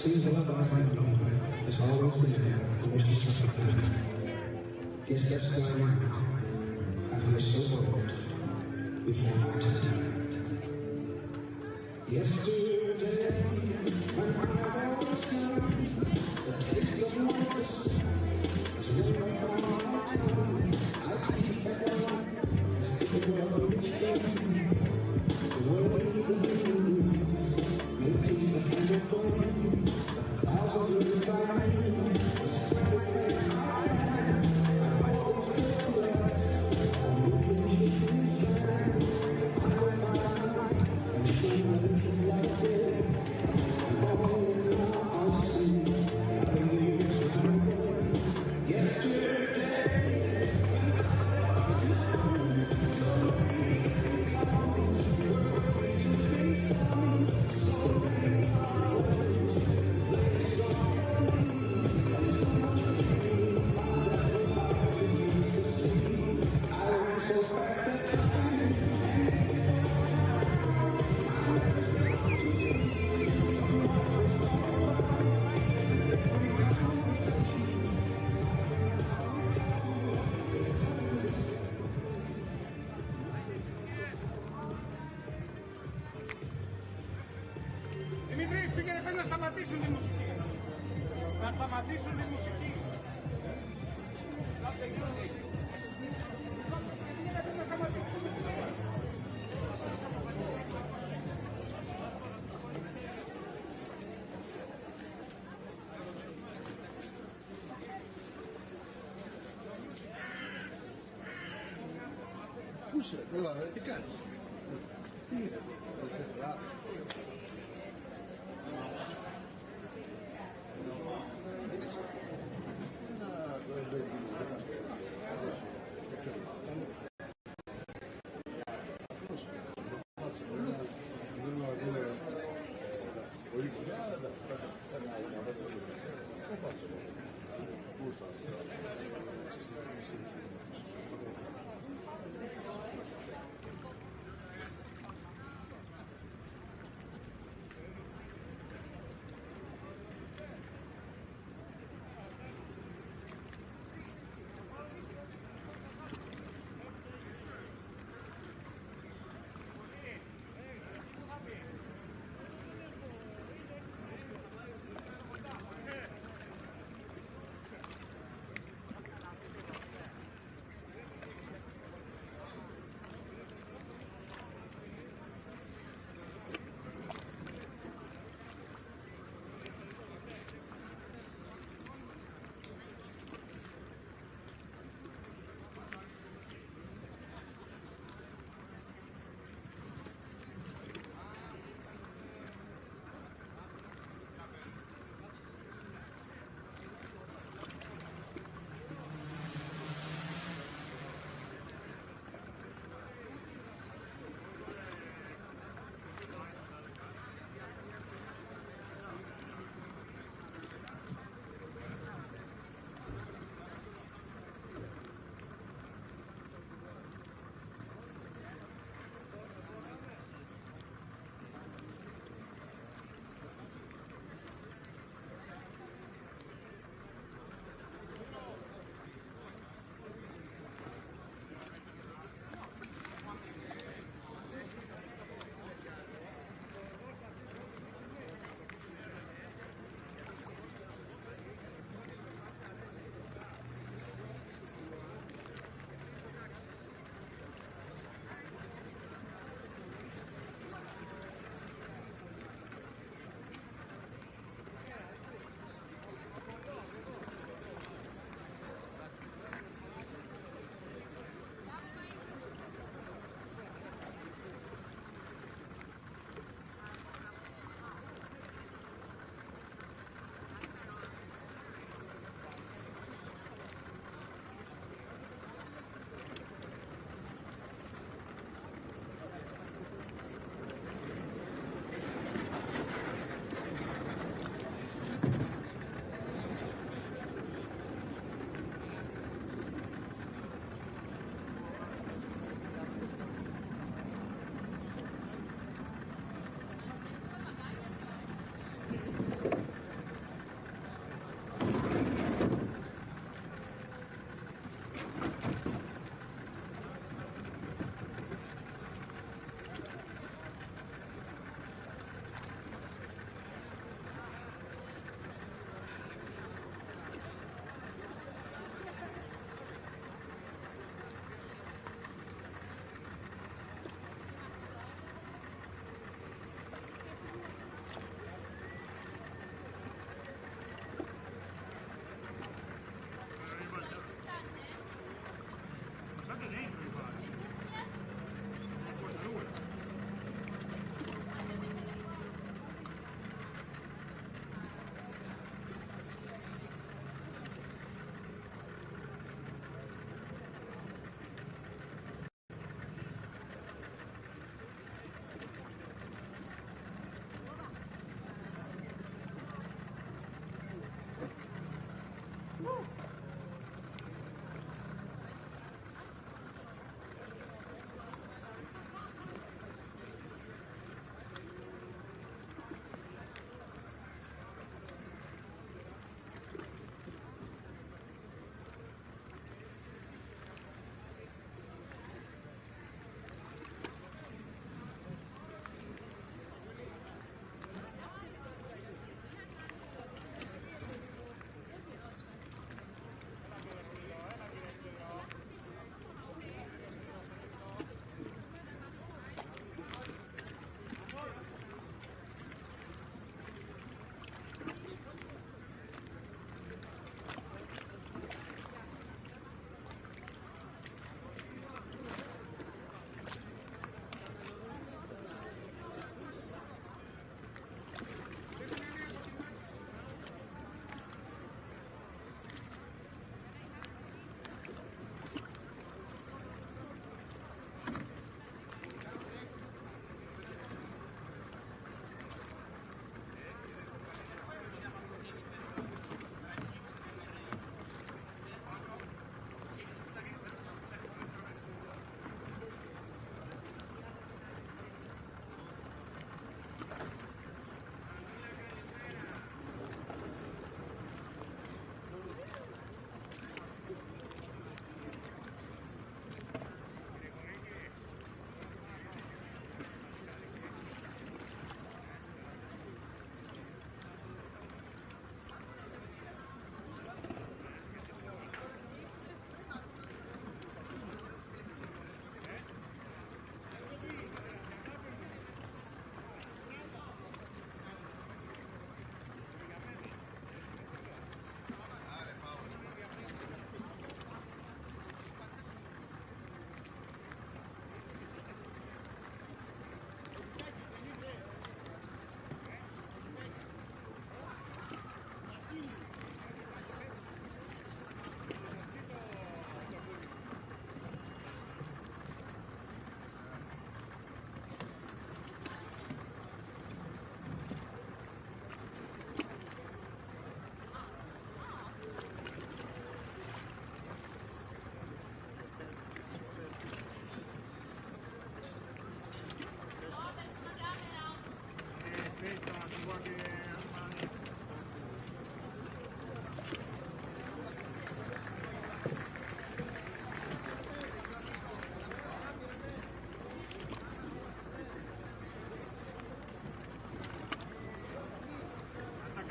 seems like my family has always been there to wish to support me. Yes, that's why now I feel so bold before my time. Yesterday, when I was young, the taste of life was really on my tongue. I pleased everyone, the world reached me. The world may please the hand of God, 1,000 little times, the sacrifice I always feel blessed. I'm looking inside, I go by and see what it is like it. And all now I see, I believe it's my God. Yesterday, Δημήτρη, πήγαινε πες να σταματήσουν τη μουσική. Να σταματήσουν τη μουσική. Πού είσαι, έλα, τι κάνεις. Τι είναι, δεν σε πειρά.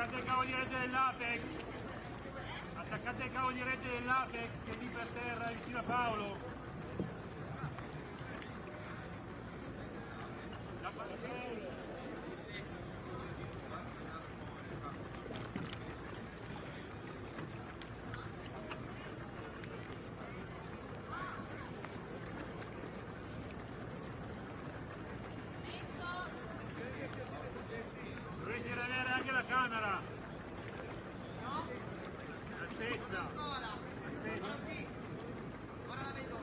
Attaccate il cavo di rete dell'Apex. Attaccate il cavo di rete dell'Apex che è lì per terra vicino a Paolo. La parete. Dovresti riavere anche la camera. No? Aspetta. Ancora. Aspetta. Ora sì. Ora la vedo.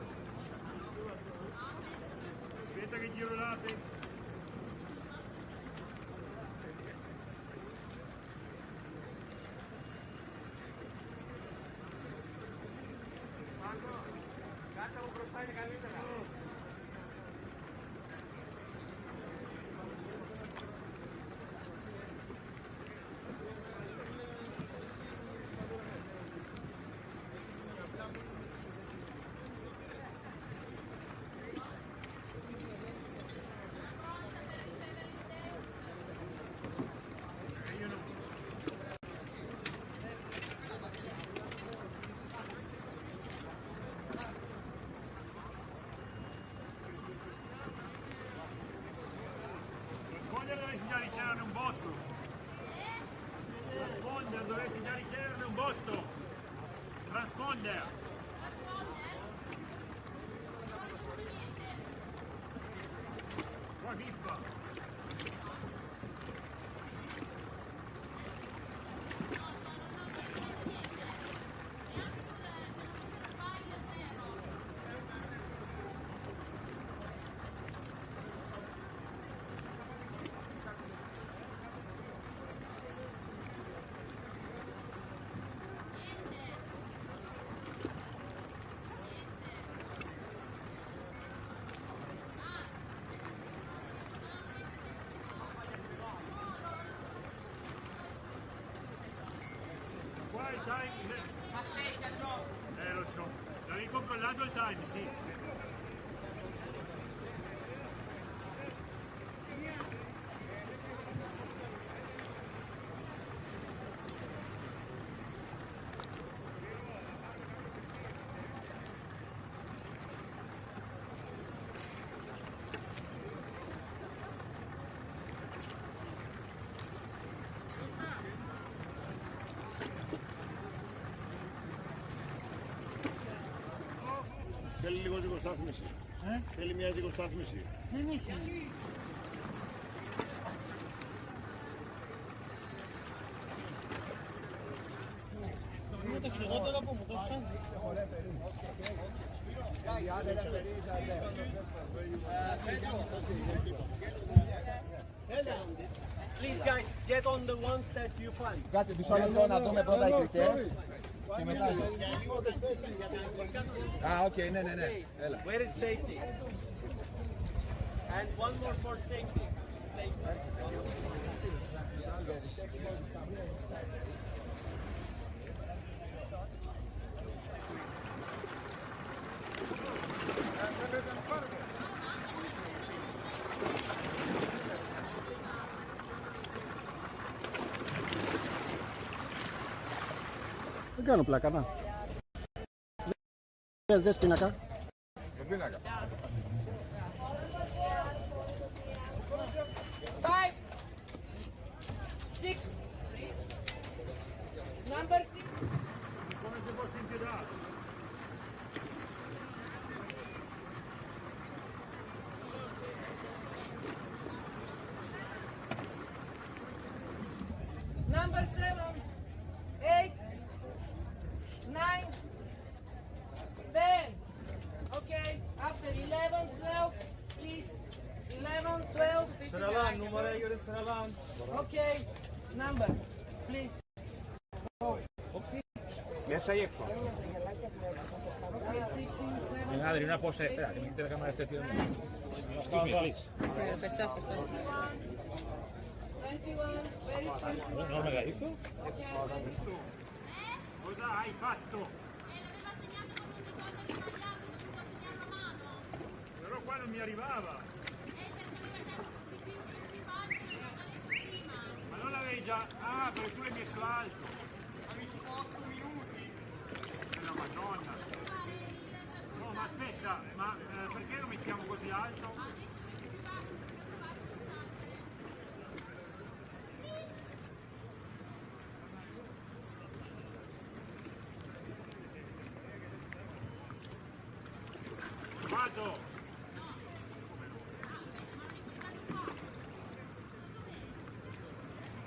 Aspetta che giro l'Apex. Marco, caccia un crostale calente là. Dovresti già riceverne un botto. Transponder, dovresti già riceverne un botto. Transponder. Qua bippa. Qua il time. Aspetta, Gio. Lo so. L'avevi controllato il time, sì. Θέλει λίγο ζυγοστάθμιση. Θέλει μια ζυγοστάθμιση. Δεν έχει. Είναι το χειρότερο που μου δώσαν. Please guys, get on the ones that you find. Κάτσε μισό λεπτό να δούμε πρώτα οι κριτές και μετά. Α, οκ, ναι, ναι, ναι. Έλα. Where is safety? And one more for safety. Δεν κάνω πλάκα, να. Δες πίνακα. Το πίνακα. 5, 6, number 6. Come se fossi impiedato. Number 7, 8, 9, 10. Okay, after 11, 12, please. 11, 12, 15. Sıralan, numaraya göre sıralan. Okay, number, please. Μέσα ή έξω. Okay, 16, 17. Adri, una posta, espera, che mi la cámara esté pidiendo. Excuse me, please. 21, very simple. No me la hizo? Okay, Cosa hai fatto? Però qua non mi arrivava. Ma non l'avevi già... Ah, perché tu l'hai messo alto. 8 minuti. La Madonna. No, ma aspetta, ma perché lo mettiamo così alto? Vado!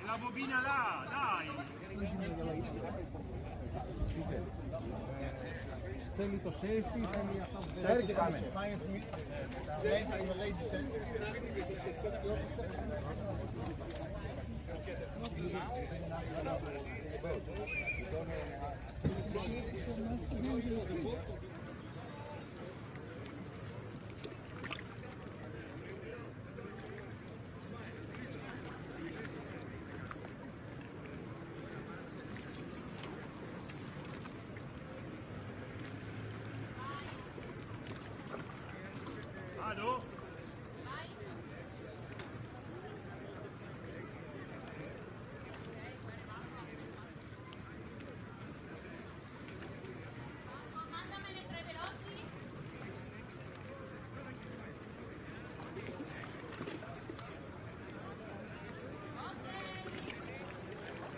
E la bobina là, dai! Θέλει το safety, θέλει αυτό που δεν Έρχεται κάμε. Vado?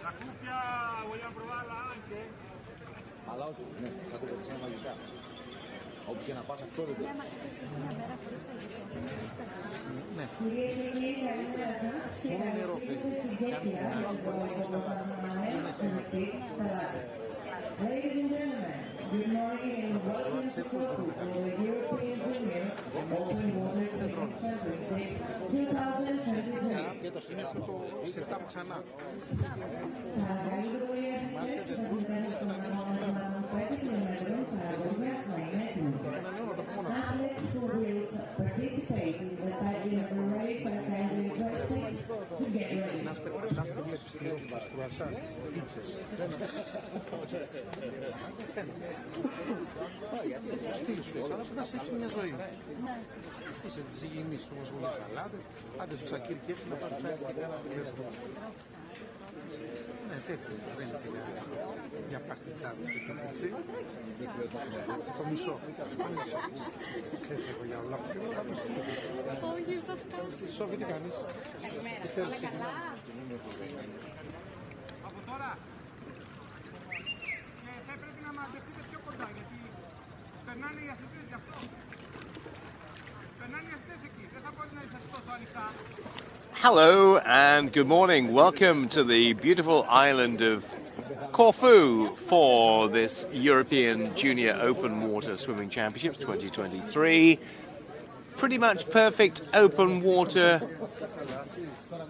La cuffia vogliamo provarla anche? Αλλά όχι, ναι, θα το πετύχει μαγικά. Όπου και να πας αυτό δεν το... Ναι. Μόνο νερό θέλει. Ladies and gentlemen, good morning and welcome to Corfu for the European Union Open Water Swimming Championship 2023. και το σύνεχο το setup ξανά. Athletes who will participate in the fighting of the race are kindly requested to get ready. Να στο βλέπεις στο κρουασάν, πίτσες. Στείλει σου εσάς, αλλά να σε έχει μια ζωή. Είσαι της υγιεινής όμως με σαλάτες, άντε στο σακίρι και να πάρει τσάκι και κάνα τηλέφωνο. Ναι, τέτοιο, δεν είσαι για παστιτσάδες και τέτοια, εσύ. Το μισό. Δεν σε έχω για όλα. Σόφη, τι κάνεις? Όλα καλά. Από τώρα. Και θα πρέπει να μαζευτείτε πιο κοντά γιατί περνάνε οι αθλητές γι' αυτό. Περνάνε οι αθλητές εκεί. Δεν θα μπορεί να είσαστε τόσο ανοιχτά. Hello and good morning. Welcome to the beautiful island of Corfu for this European Junior Open Water Swimming Championships 2023. Pretty much perfect open water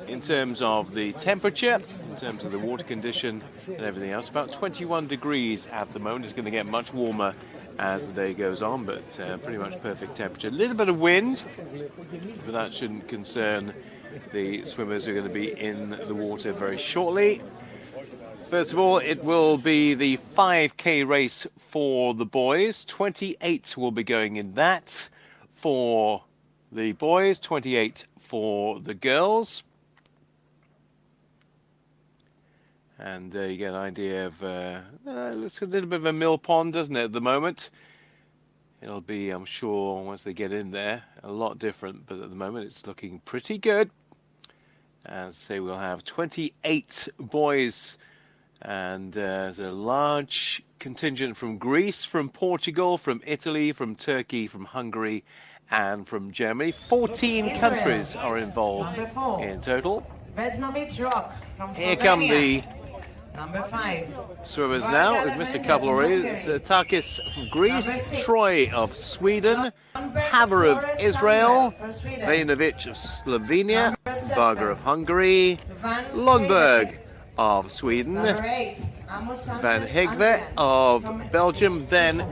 in terms of the temperature, in terms of the water condition and everything else. About 21 degrees at the moment. It's going to get much warmer as the day goes on, but pretty much perfect temperature. A little bit of wind, but that shouldn't concern the swimmers who are going to be in the water very shortly. First of all, it will be the 5K race for the boys. 28 will be going in that for the boys, 28 for the girls. And you get an idea of, looks a little bit of a mill pond, doesn't it, at the moment? It'll be, I'm sure, once they get in there, a lot different, but at the moment it's looking pretty good. As I say, we'll have 28 boys, and there's a large contingent from Greece, from Portugal, from Italy, from Turkey, from Hungary, and from Germany. 14 countries are involved in total. Here come the swimmers now, with Mr. Cavalry. It's Takis from Greece, Troy of Sweden, Haver of Israel, Vejnovic of Slovenia, Varga of Hungary, Lundberg of Sweden, Van Hegve of Belgium. Then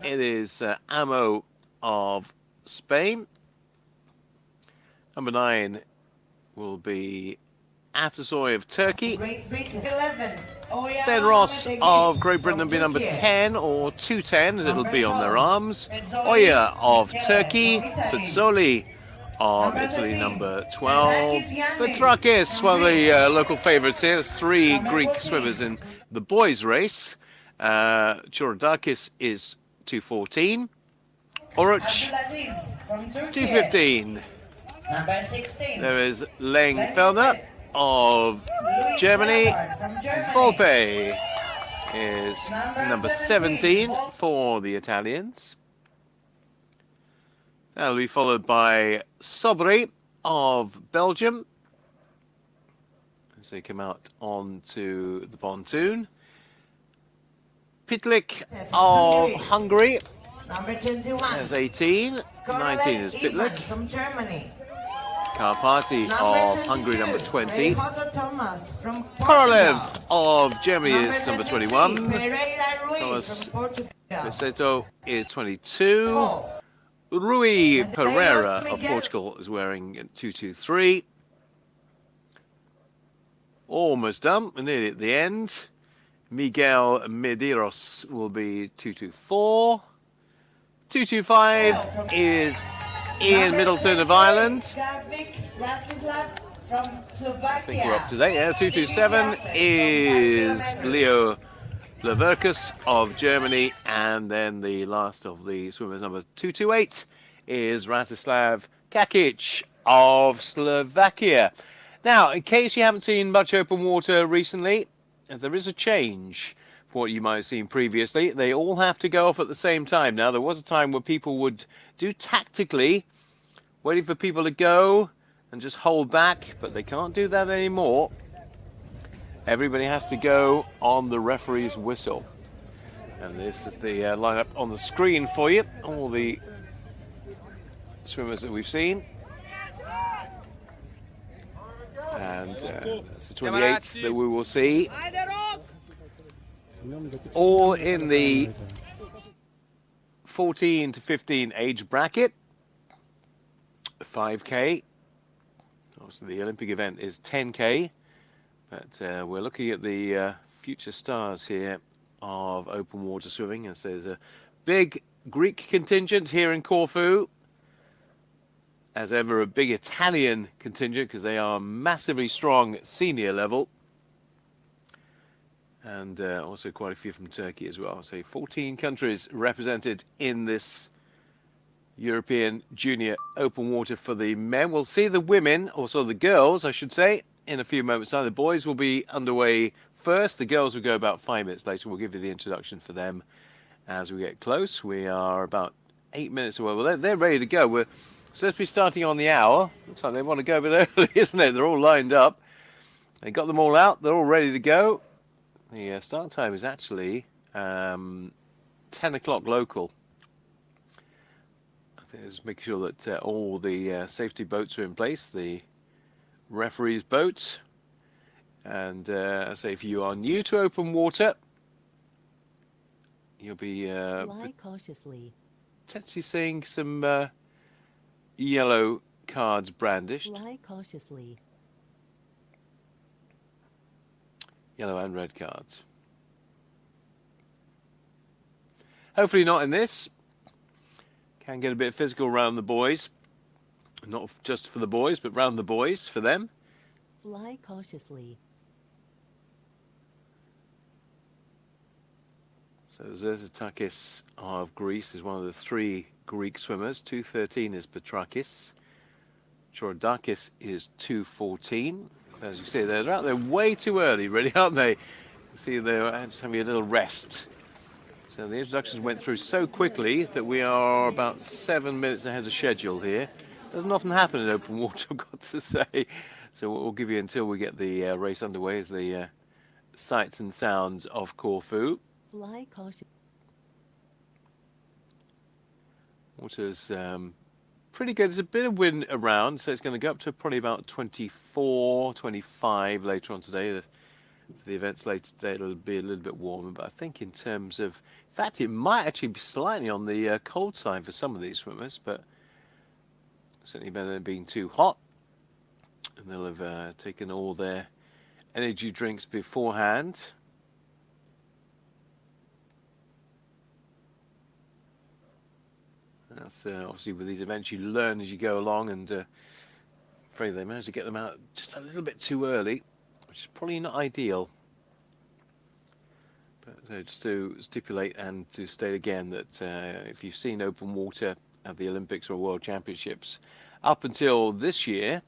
it is Amo of Spain. Number 9 will be Atasoy of Turkey. Ben Ross of Great Britain will be number 10 or 210 as it'll be on their arms. Oya of Turkey. Pizzoli of Italy, number 12. Petrakis, one of the local favourites here. There's 3 Greek swimmers in the boys' race. Chorodakis is 2:14. Oruch, 2:15. Number 16. There is Lengfelder of Germany. Volpe is number 17 for the Italians. That'll be followed by Sobri of Belgium as they come out onto the pontoon. Pitlik of Hungary Number 21. has 18. 19 is Pitlik. From Germany. Karpati of Hungary, number 20. Thomas from Korolev of Germany is number 21. Pereira Ruiz Thomas from Portugal. Peseto is 22. Rui Pereira of Portugal is wearing 223. Almost done. We're nearly at the end. Miguel Medeiros will be 224. 225 is Ian Middleton of Ireland. From I think we're up to date. Yeah, 227 is Leo Leverkus of Germany, and then the last of the swimmers, number 228, is Ratislav Kakic of Slovakia. Now, in case you haven't seen much open water recently, there is a change for what you might have seen previously. They all have to go off at the same time. Now, there was a time where people would do tactically, waiting for people to go and just hold back, but they can't do that anymore. Everybody has to go on the referee's whistle. And this is the lineup on the screen for you. All the swimmers that we've seen. And that's the 28 that we will see. All in the 14 to 15 age bracket. 5K. Obviously, the Olympic event is 10K. But we're looking at the future stars here of open water swimming. As there's a big Greek contingent here in Corfu. As ever, a big Italian contingent because they are massively strong at senior level. And also quite a few from Turkey as well. So 14 countries represented in this European Junior Open Water for the men. We'll see the women, also the girls, I should say, in a few moments time. The boys will be underway first. The girls will go about 5 minutes later. We'll give you the introduction for them as we get close. We are about 8 minutes away. Well, they're ready to go. We're supposed to be starting on the hour. Looks like they want to go a bit early, isn't it? They're all lined up. They got them all out. They're all ready to go. The start time is actually 10 o'clock local. I think just making sure that all the safety boats are in place. The referee's boats. And I say, if you are new to open water, you'll be Fly cautiously. potentially seeing some yellow cards brandished. Fly cautiously. Yellow and red cards. Hopefully not in this. Can get a bit physical around the boys. Not just for the boys, but round the boys for them. Fly cautiously. So Zerzatakis of Greece is one of the 3 Greek swimmers. 2:13 is Petrakis. Chorodakis is 2:14. As you see, they're out there way too early, really, aren't they? You see, they're just having a little rest. So the introductions went through so quickly that we are about 7 minutes ahead of schedule here. Doesn't often happen in open water, I've got to say. So what we'll give you until we get the race underway is the sights and sounds of Corfu. Fly cautiously. Water's pretty good. There's a bit of wind around, so it's going to go up to probably about 24, 25 later on today. For the events later today, it'll be a little bit warmer, but I think in terms of... In fact, it might actually be slightly on the cold side for some of these swimmers, but certainly better than being too hot. And they'll have taken all their energy drinks beforehand. That's obviously with these events you learn as you go along, and afraid they managed to get them out just a little bit too early, which is probably not ideal. But just to stipulate and to state again that if you've seen open water at the Olympics or World Championships up until this year,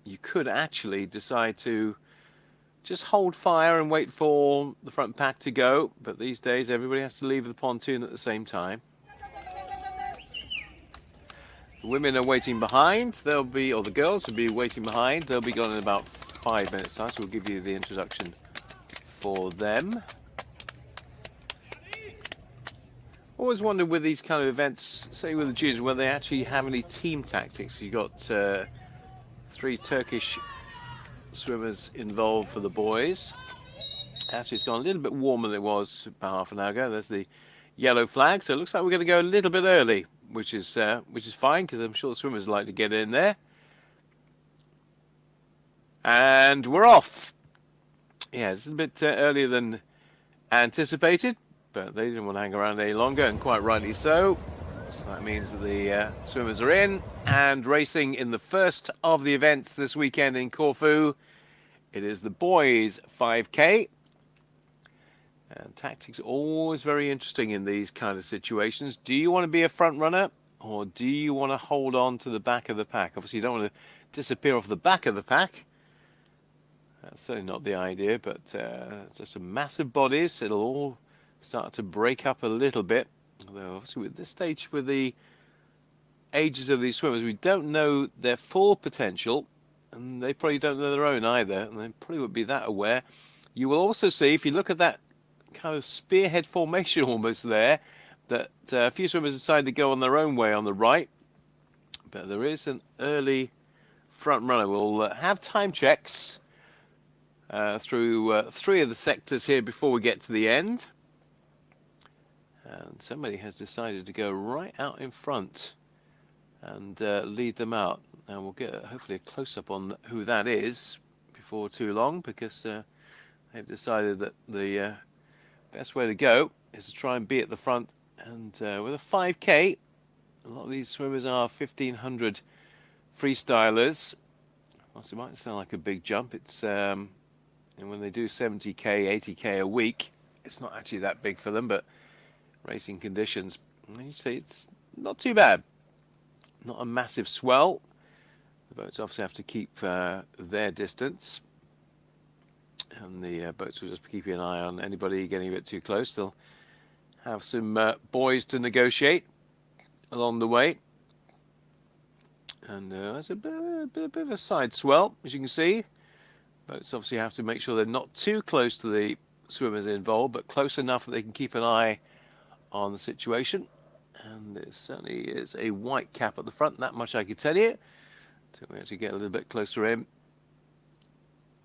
you could actually decide to just hold fire and wait for the front pack to go, but these days everybody has to leave the pontoon at the same time. The women are waiting behind. They'll be, or the girls will be waiting behind. They'll be gone in about 5 minutes time, so we'll give you the introduction for them. Always wondered with these kind of events, say with the juniors, whether they actually have any team tactics. You've got 3 Turkish swimmers involved for the boys. Actually, it's gone a little bit warmer than it was about half an hour ago. There's the yellow flag, so it looks like we're going to go a little bit early, which is fine, because I'm sure the swimmers like to get in there. And we're off. Yeah, it's a bit earlier than anticipated, but they didn't want to hang around any longer, and quite rightly so. So that means that the swimmers are in and racing in the first of the events this weekend in Corfu. It is the boys 5K. And tactics are always very interesting in these kind of situations. Do you want to be a front runner, or do you want to hold on to the back of the pack? Obviously, you don't want to disappear off the back of the pack. That's certainly not the idea, but it's just a massive bodies. It'll all start to break up a little bit. Although obviously at this stage, with the ages of these swimmers, we don't know their full potential, and they probably don't know their own either, and they probably would be that aware. You will also see, if you look at that kind of spearhead formation almost there, that a few swimmers decide to go on their own way on the right, but there is an early front runner. We'll have time checks through 3 of the sectors here before we get to the end. And somebody has decided to go right out in front and lead them out. And we'll get hopefully a close-up on who that is before too long, because they've decided that the best way to go is to try and be at the front. And with a 5K, a lot of these swimmers are 1,500 freestylers. Whilst it might sound like a big jump, it's and when they do 70K, 80K a week, it's not actually that big for them, but racing conditions, you say it's not too bad. Not a massive swell. The boats obviously have to keep their distance, and the boats will just be keeping an eye on anybody getting a bit too close. They'll have some buoys to negotiate along the way, and there's a bit of a side swell, as you can see. Boats obviously have to make sure they're not too close to the swimmers involved, but close enough that they can keep an eye on the situation. And there certainly is a white cap at the front, that much I can tell you. So we actually get a little bit closer in.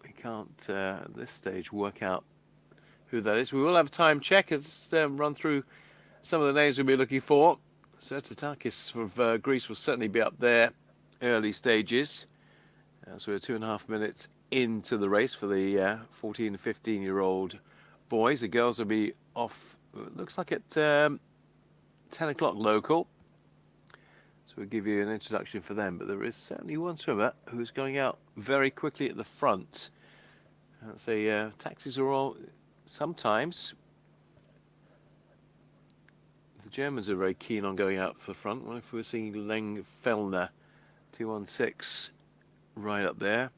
We can't at this stage work out who that is. We will have a time check. Let's run through some of the names we'll be looking for. Sertatakis of Greece will certainly be up there early stages. So we're 2.5 minutes into the race for the 14 and 15-year-old boys. The girls will be off, it looks like at 10 o'clock local. So we'll give you an introduction for them. But there is certainly one swimmer who's going out very quickly at the front. I'd say taxis are all, sometimes the Germans are very keen on going out for the front. What if we're seeing Leng Fellner, 216, right up there.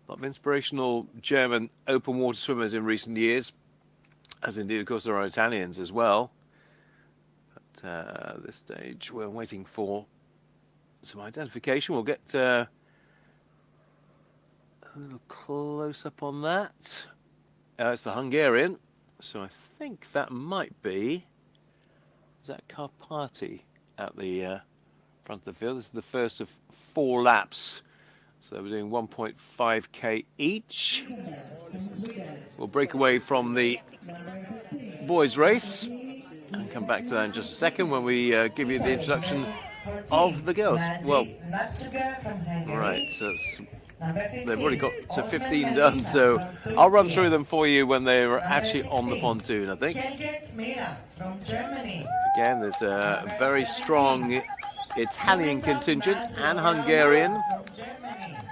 A lot of inspirational German open water swimmers in recent years, as indeed, of course, there are Italians as well. But at this stage, we're waiting for some identification. We'll get a little close-up on that. It's the Hungarian, so I think that might be, is that Karpati at the front of the field? This is the first of 4 laps. So we're doing 1.5k each. We'll break away from the boys' race and come back to that in just a second when we give you the introduction of the girls. Well, all right, so it's they've already got to 15 done, so I'll run through them for you when they're actually on the pontoon, I think. Again, there's a very strong Italian contingent and Hungarian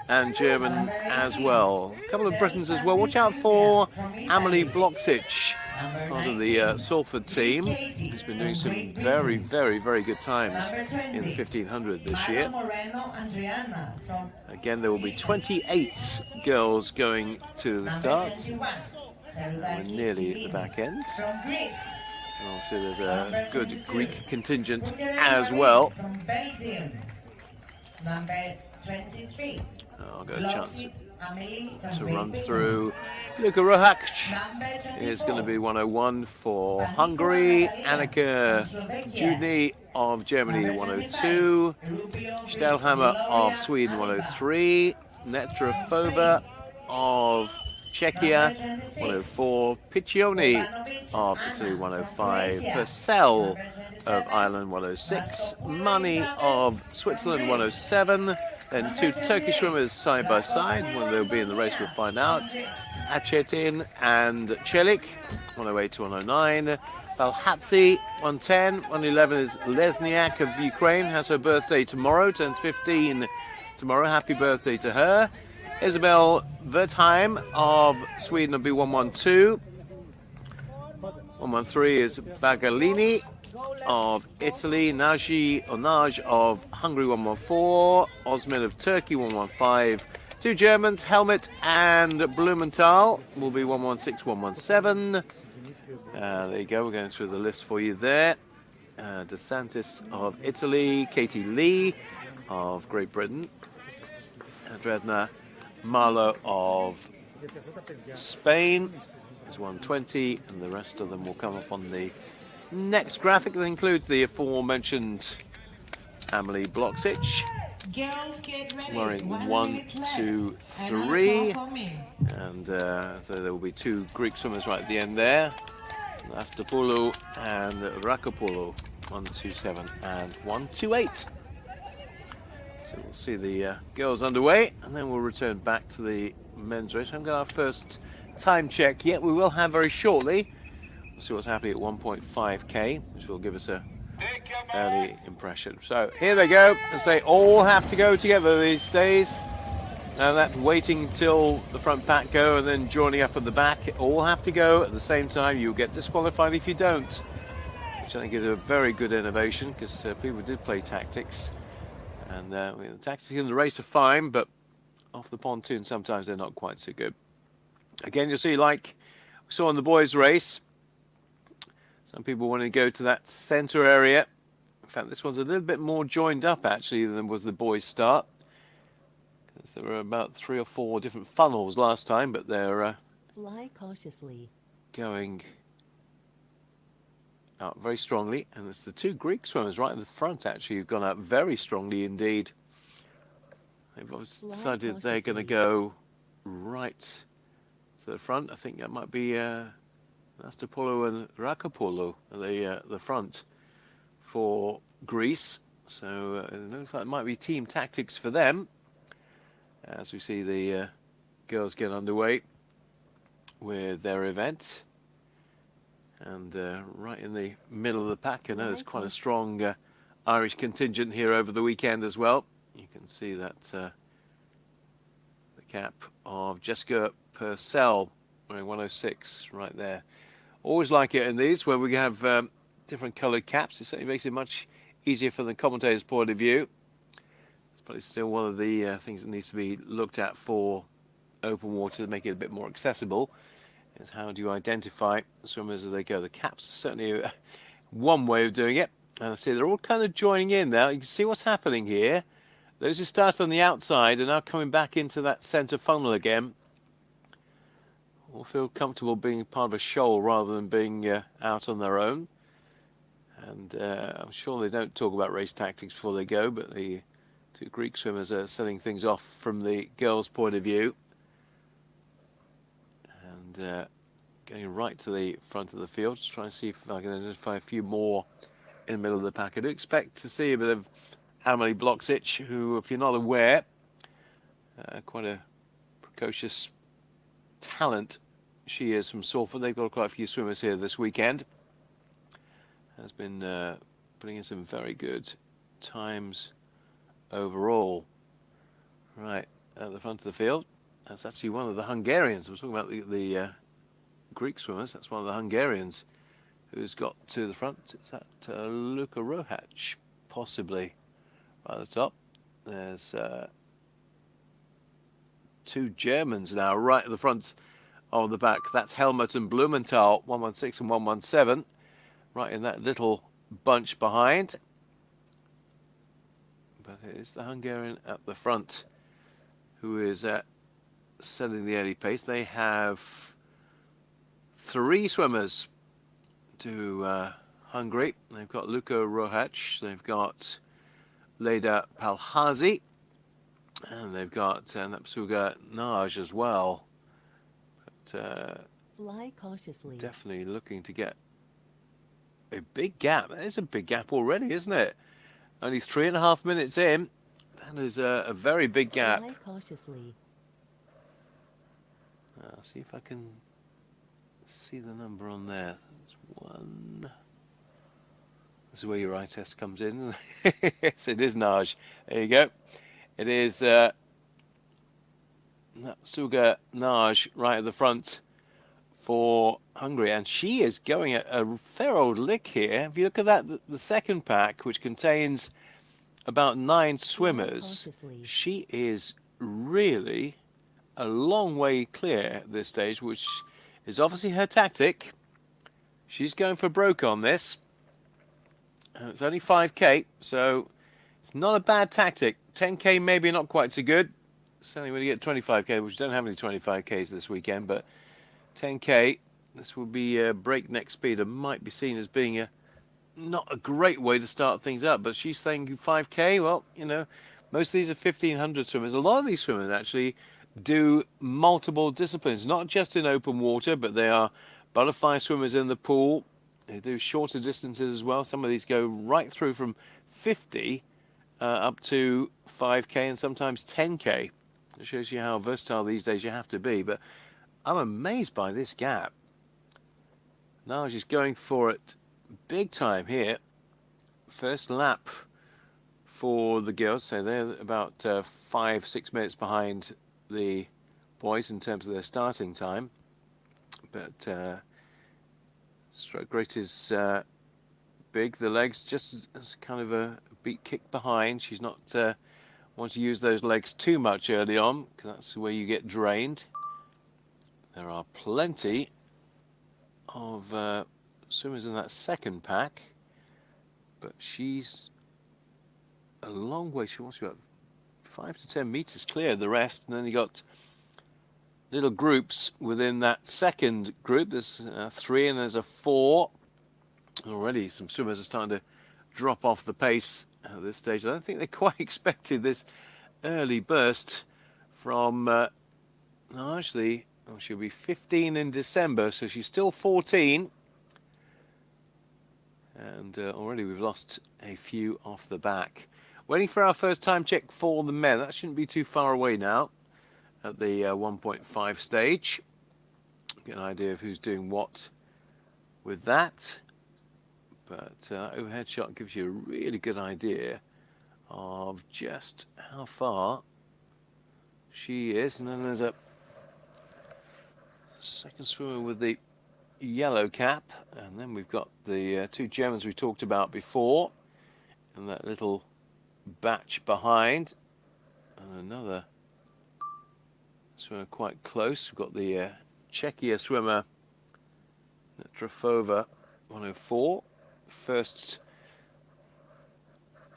and German as well. A couple of Britons as well. Watch out for Amelie Bloksic, part of the Salford team, who's been doing some very, very, very good times in the 1500 this year. Again, there will be 28 girls going to the start. We're nearly at the back end. And also there's a good Greek contingent as well. I'll go a chance to run through. Luka Rohac is going to be 101 for Hungary. Annika Judny of Germany 102. Stelhammer of Sweden 103. Netrafova of Czechia 104. Piccioni of Italy 105. Purcell of Ireland 106. Money of Switzerland 107. Then two Turkish swimmers side by side. When they'll be in the race, we'll find out. Achetin and Chelik, 108 to 109. Balhatsi, 110. 111 is Lesniak of Ukraine, has her birthday tomorrow, turns 15 tomorrow. Happy birthday to her. Isabel Wertheim of Sweden will be 112. 113 is Bagalini of Italy, Onaj of Hungary 114, Osman of Turkey 115, two Germans, Helmet and Blumenthal will be 116, 117. There you go, we're going through the list for you there. DeSantis of Italy, Katie Lee of Great Britain, Dredna Marlowe of Spain is 120, and the rest of them will come up on the next graphic that includes the aforementioned Amelie Bloksic, wearing 1, 2, 3, and so there will be two Greek swimmers right at the end there, Astapoulou and Rakopoulou, 127 and 128. So we'll see the girls underway, and then we'll return back to the men's race. I haven't got our first time check yet. We will have very shortly. We'll see what's happening at 1.5k, which will give us a early impression. So here they go, as they all have to go together these days. And that waiting till the front pack go and then joining up at the back, all have to go at the same time. You'll get disqualified if you don't, which I think is a very good innovation, because people did play tactics. And the tactics in the race are fine, but off the pontoon sometimes they're not quite so good. Again, you'll see, like we saw in the boys' race, some people want to go to that centre area. In fact, this one's a little bit more joined up, actually, than was the boys' start. Because there were about 3 or 4 different funnels last time, but they're Fly cautiously. going out very strongly. And it's the two Greek swimmers right in the front, actually, who've gone out very strongly indeed. They've decided they're going to go right to the front. I think that might be Astapoulou and Rakopoulou at the front for Greece. So it looks like it might be team tactics for them, as we see the girls get underway with their event. And right in the middle of the pack, I know there's quite a strong Irish contingent here over the weekend as well. You can see that the cap of Jessica Purcell wearing 106 right there. Always like it in these where we have different coloured caps. It certainly makes it much easier from the commentator's point of view. It's probably still one of the things that needs to be looked at for open water to make it a bit more accessible, is how do you identify the swimmers as they go. The caps are certainly one way of doing it. And I see they're all kind of joining in now. You can see what's happening here. Those who started on the outside are now coming back into that centre funnel again. All feel comfortable being part of a shoal rather than being out on their own. And I'm sure they don't talk about race tactics before they go, but the two Greek swimmers are setting things off from the girls' point of view. And getting right to the front of the field, just trying to see if I can identify a few more in the middle of the pack. I do expect to see a bit of Amelie Bloksic, who, if you're not aware, Quite a precocious talent she is from Salford. They've got quite a few swimmers here this weekend. Has been putting in some very good times overall. Right, at the front of the field, that's actually one of the Hungarians. We're talking about the Greek swimmers. That's one of the Hungarians who's got to the front. It's that Luka Rohac, possibly, right at the top. There's two Germans now right at the front of the back. That's Helmut and Blumenthal, 116 and 117, right in that little bunch behind. But it is the Hungarian at the front who is setting the early pace. They have 3 swimmers to Hungary. They've got Luka Rohac, they've got Leda Palhazi, and they've got Napsuga Naj as well. But Fly cautiously. definitely looking to get a big gap. There's a big gap already, isn't it? Only 3.5 minutes in. That is a very big gap. Fly cautiously. I'll see if I can see the number on there. There's 1. This is where your eye test comes in. Yes, it is Naj. There you go. It is Natsuga Naj right at the front for Hungary, and she is going at a fair old lick here. If you look at that, the second pack, which contains about 9 swimmers, she is really a long way clear at this stage, which is obviously her tactic. She's going for broke on this. It's only 5k, so it's not a bad tactic. 10k maybe not quite so good. Certainly when you get 25k, which don't have any 25ks this weekend, but 10k, this will be a breakneck speed and might be seen as being not a great way to start things up. But she's saying 5k, well, you know, most of these are 1500 swimmers. A lot of these swimmers actually do multiple disciplines, not just in open water, but they are butterfly swimmers in the pool. They do shorter distances as well. Some of these go right through from 50 up to 5k and sometimes 10k. It shows you how versatile these days you have to be. But I'm amazed by this gap. Now she's going for it big time here. First lap for the girls, so they're about 5-6 minutes behind the boys in terms of their starting time. But stroke rate is big. The legs just as kind of a beat kick behind. She's not want to use those legs too much early on, because that's where you get drained. There are plenty of swimmers in that second pack, but she's a long way. She wants to be about 5 to 10 meters clear of the rest, and then you got little groups within that second group. There's 3 and there's a 4. Already some swimmers are starting to drop off the pace at this stage. I don't think they quite expected this early burst from actually, she'll be 15 in December, so she's still 14. And already we've lost a few off the back. Waiting for our first time check for the men. That shouldn't be too far away now at the 1.5 stage. Get an idea of who's doing what with that. But overhead shot gives you a really good idea of just how far she is. And then there's a second swimmer with the yellow cap, and then we've got the 2 Germans we talked about before, and that little batch behind, and another swimmer quite close. We've got the Czechia swimmer Trafova 104, first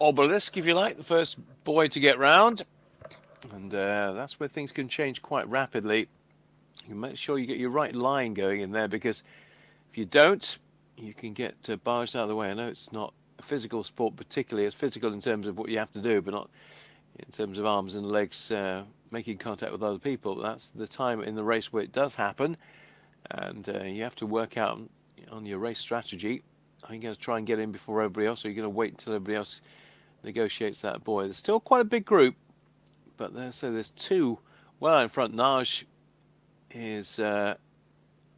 obelisk, if you like, the first boy to get round, and that's where things can change quite rapidly. You make sure you get your right line going in there, because if you don't, you can get barged out of the way. I know it's not a physical sport particularly. It's physical in terms of what you have to do, but not in terms of arms and legs making contact with other people. That's the time in the race where it does happen, and you have to work out on your race strategy. Are you going to try and get in before everybody else, or are you going to wait until everybody else negotiates that buoy? There's still quite a big group, but there's two well in front. Naj is a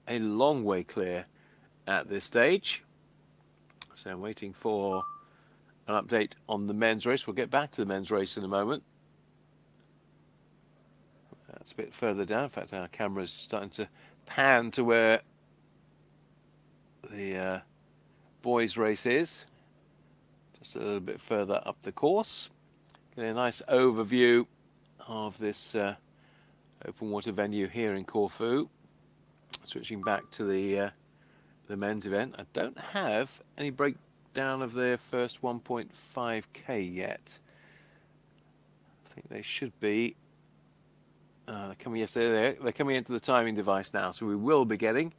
long way clear at this stage. So I'm waiting for an update on the men's race. We'll get back to the men's race in a moment. That's a bit further down. In fact, our camera's starting to pan to where the boys' race is. Just a little bit further up the course. Getting a nice overview of this open water venue here in Corfu. Switching back to the men's event. I don't have any breakdown of their first 1.5k yet. I think they should be. They're coming. Yes, they're coming into the timing device now, so we will be getting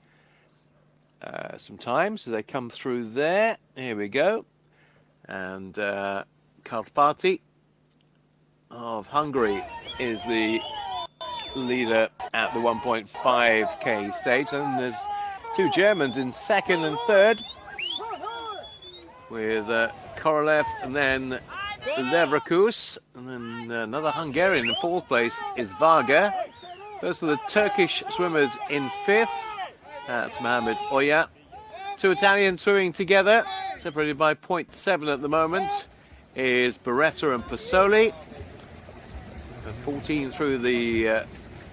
some times as they come through there. Here we go, and Karpati of Hungary is the leader at the 1.5k stage. And there's two Germans in second and third, with Korolev and then Leverkus, and then another Hungarian in fourth place is Varga. First of the Turkish swimmers in fifth, that's Mohamed Oya. Two Italians swimming together, separated by 0.7 at the moment, is Beretta and Pasoli. 14 through the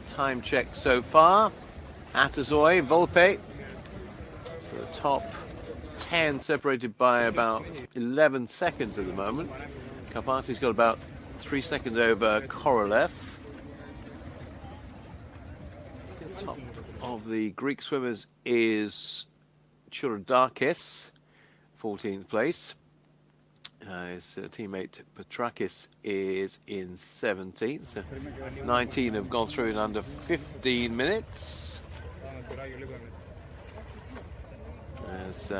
time check so far. Atazoy, Volpe. So the top 10 separated by about 11 seconds at the moment. Karpati's got about 3 seconds over Korolev. Top of the Greek swimmers is Chouradakis, 14th place. His teammate Petrakis is in 17th. So 19 have gone through in under 15 minutes. There's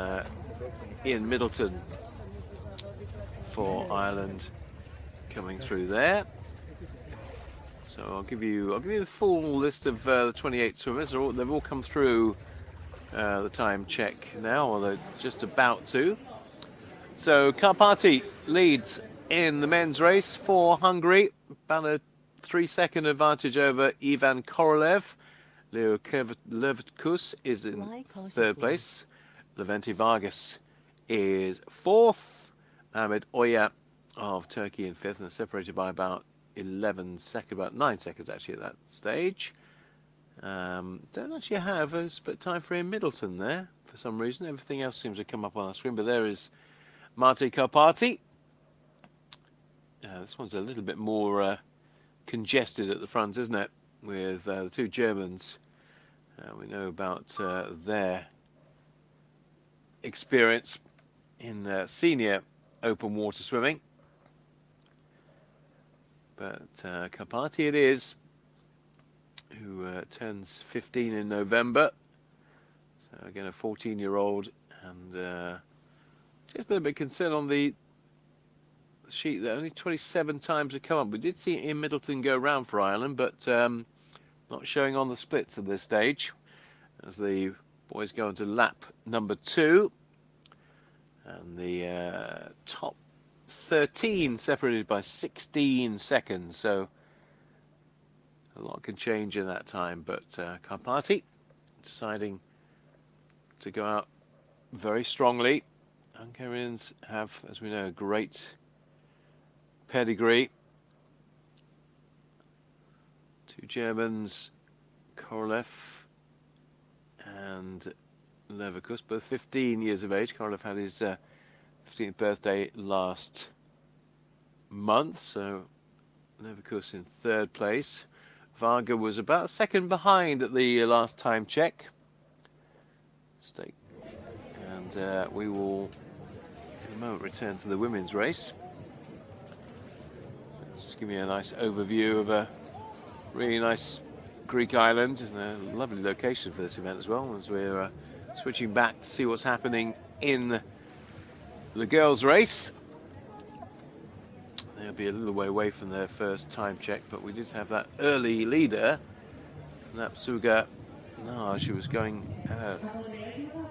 Ian Middleton for Ireland coming through there. So I'll give you the full list of the 28 swimmers. They've all come through the time check now, or they're just about to. So Karpati leads in the men's race for Hungary, about a 3-second advantage over Ivan Korolev. Leo Leverkus is in third place. Leventi Vargas is fourth. Mohamed Oya of Turkey in fifth, and they're separated by about 11 seconds, about 9 seconds actually at that stage. Don't actually have a split time for Ian Middleton there for some reason. Everything else seems to come up on the screen, but there is Mate Karpati. This one's a little bit more congested at the front, isn't it? With the two Germans. We know about their experience in senior open water swimming. But Karpati it is, who turns 15 in November. So again, a 14-year-old, and just a little bit concerned on the sheet that only 27 times have come up. We did see Ian Middleton go round for Ireland, but not showing on the splits at this stage, as the boys go into lap number 2. And the top 13 separated by 16 seconds, so a lot can change in that time. But Karpati deciding to go out very strongly. Hungarians have, as we know, a great pedigree. Two Germans, Korolev and Leverkus, both 15 years of age. Korolev had his 15th birthday last month, so Leverkus in third place. Varga was about a second behind at the last time check. And we will, in a moment, return to the women's race. Just give me a nice overview of a really nice Greek island, and a lovely location for this event as well, as we're switching back to see what's happening in the girls' race. They'll be a little way away from their first time check, but we did have that early leader, Napsuga. No, she was going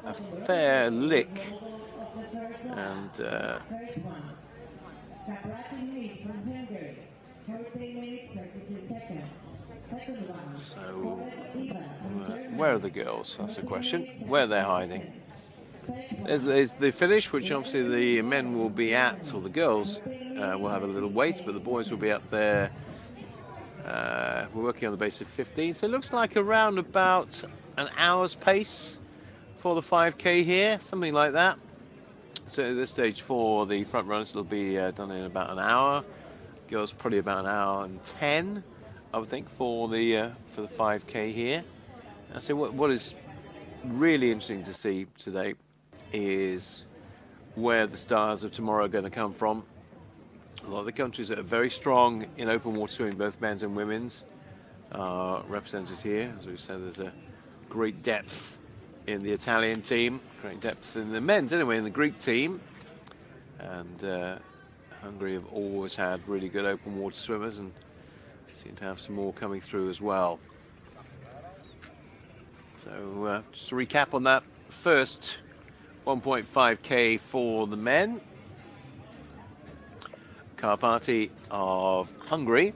a fair lick, and So, where are the girls? That's the question. Where are they hiding? There's the finish, which obviously the men will be at, or the girls will have a little wait, but the boys will be up there. We're working on the base of 15, so it looks like around about an hour's pace for the 5K here, something like that. So at this stage for the front runners, it'll be done in about an hour. Girls probably about an hour and 10, I would think, for the 5K here. And so what is really interesting to see today is where the stars of tomorrow are going to come from. A lot of the countries that are very strong in open water swimming, both men's and women's, are represented here. As we said, there's a great depth in the Italian team, great depth in the men's anyway, in the Greek team. And Hungary have always had really good open water swimmers and seem to have some more coming through as well. So just to recap on that first 1.5K for the men. Karpati of Hungary,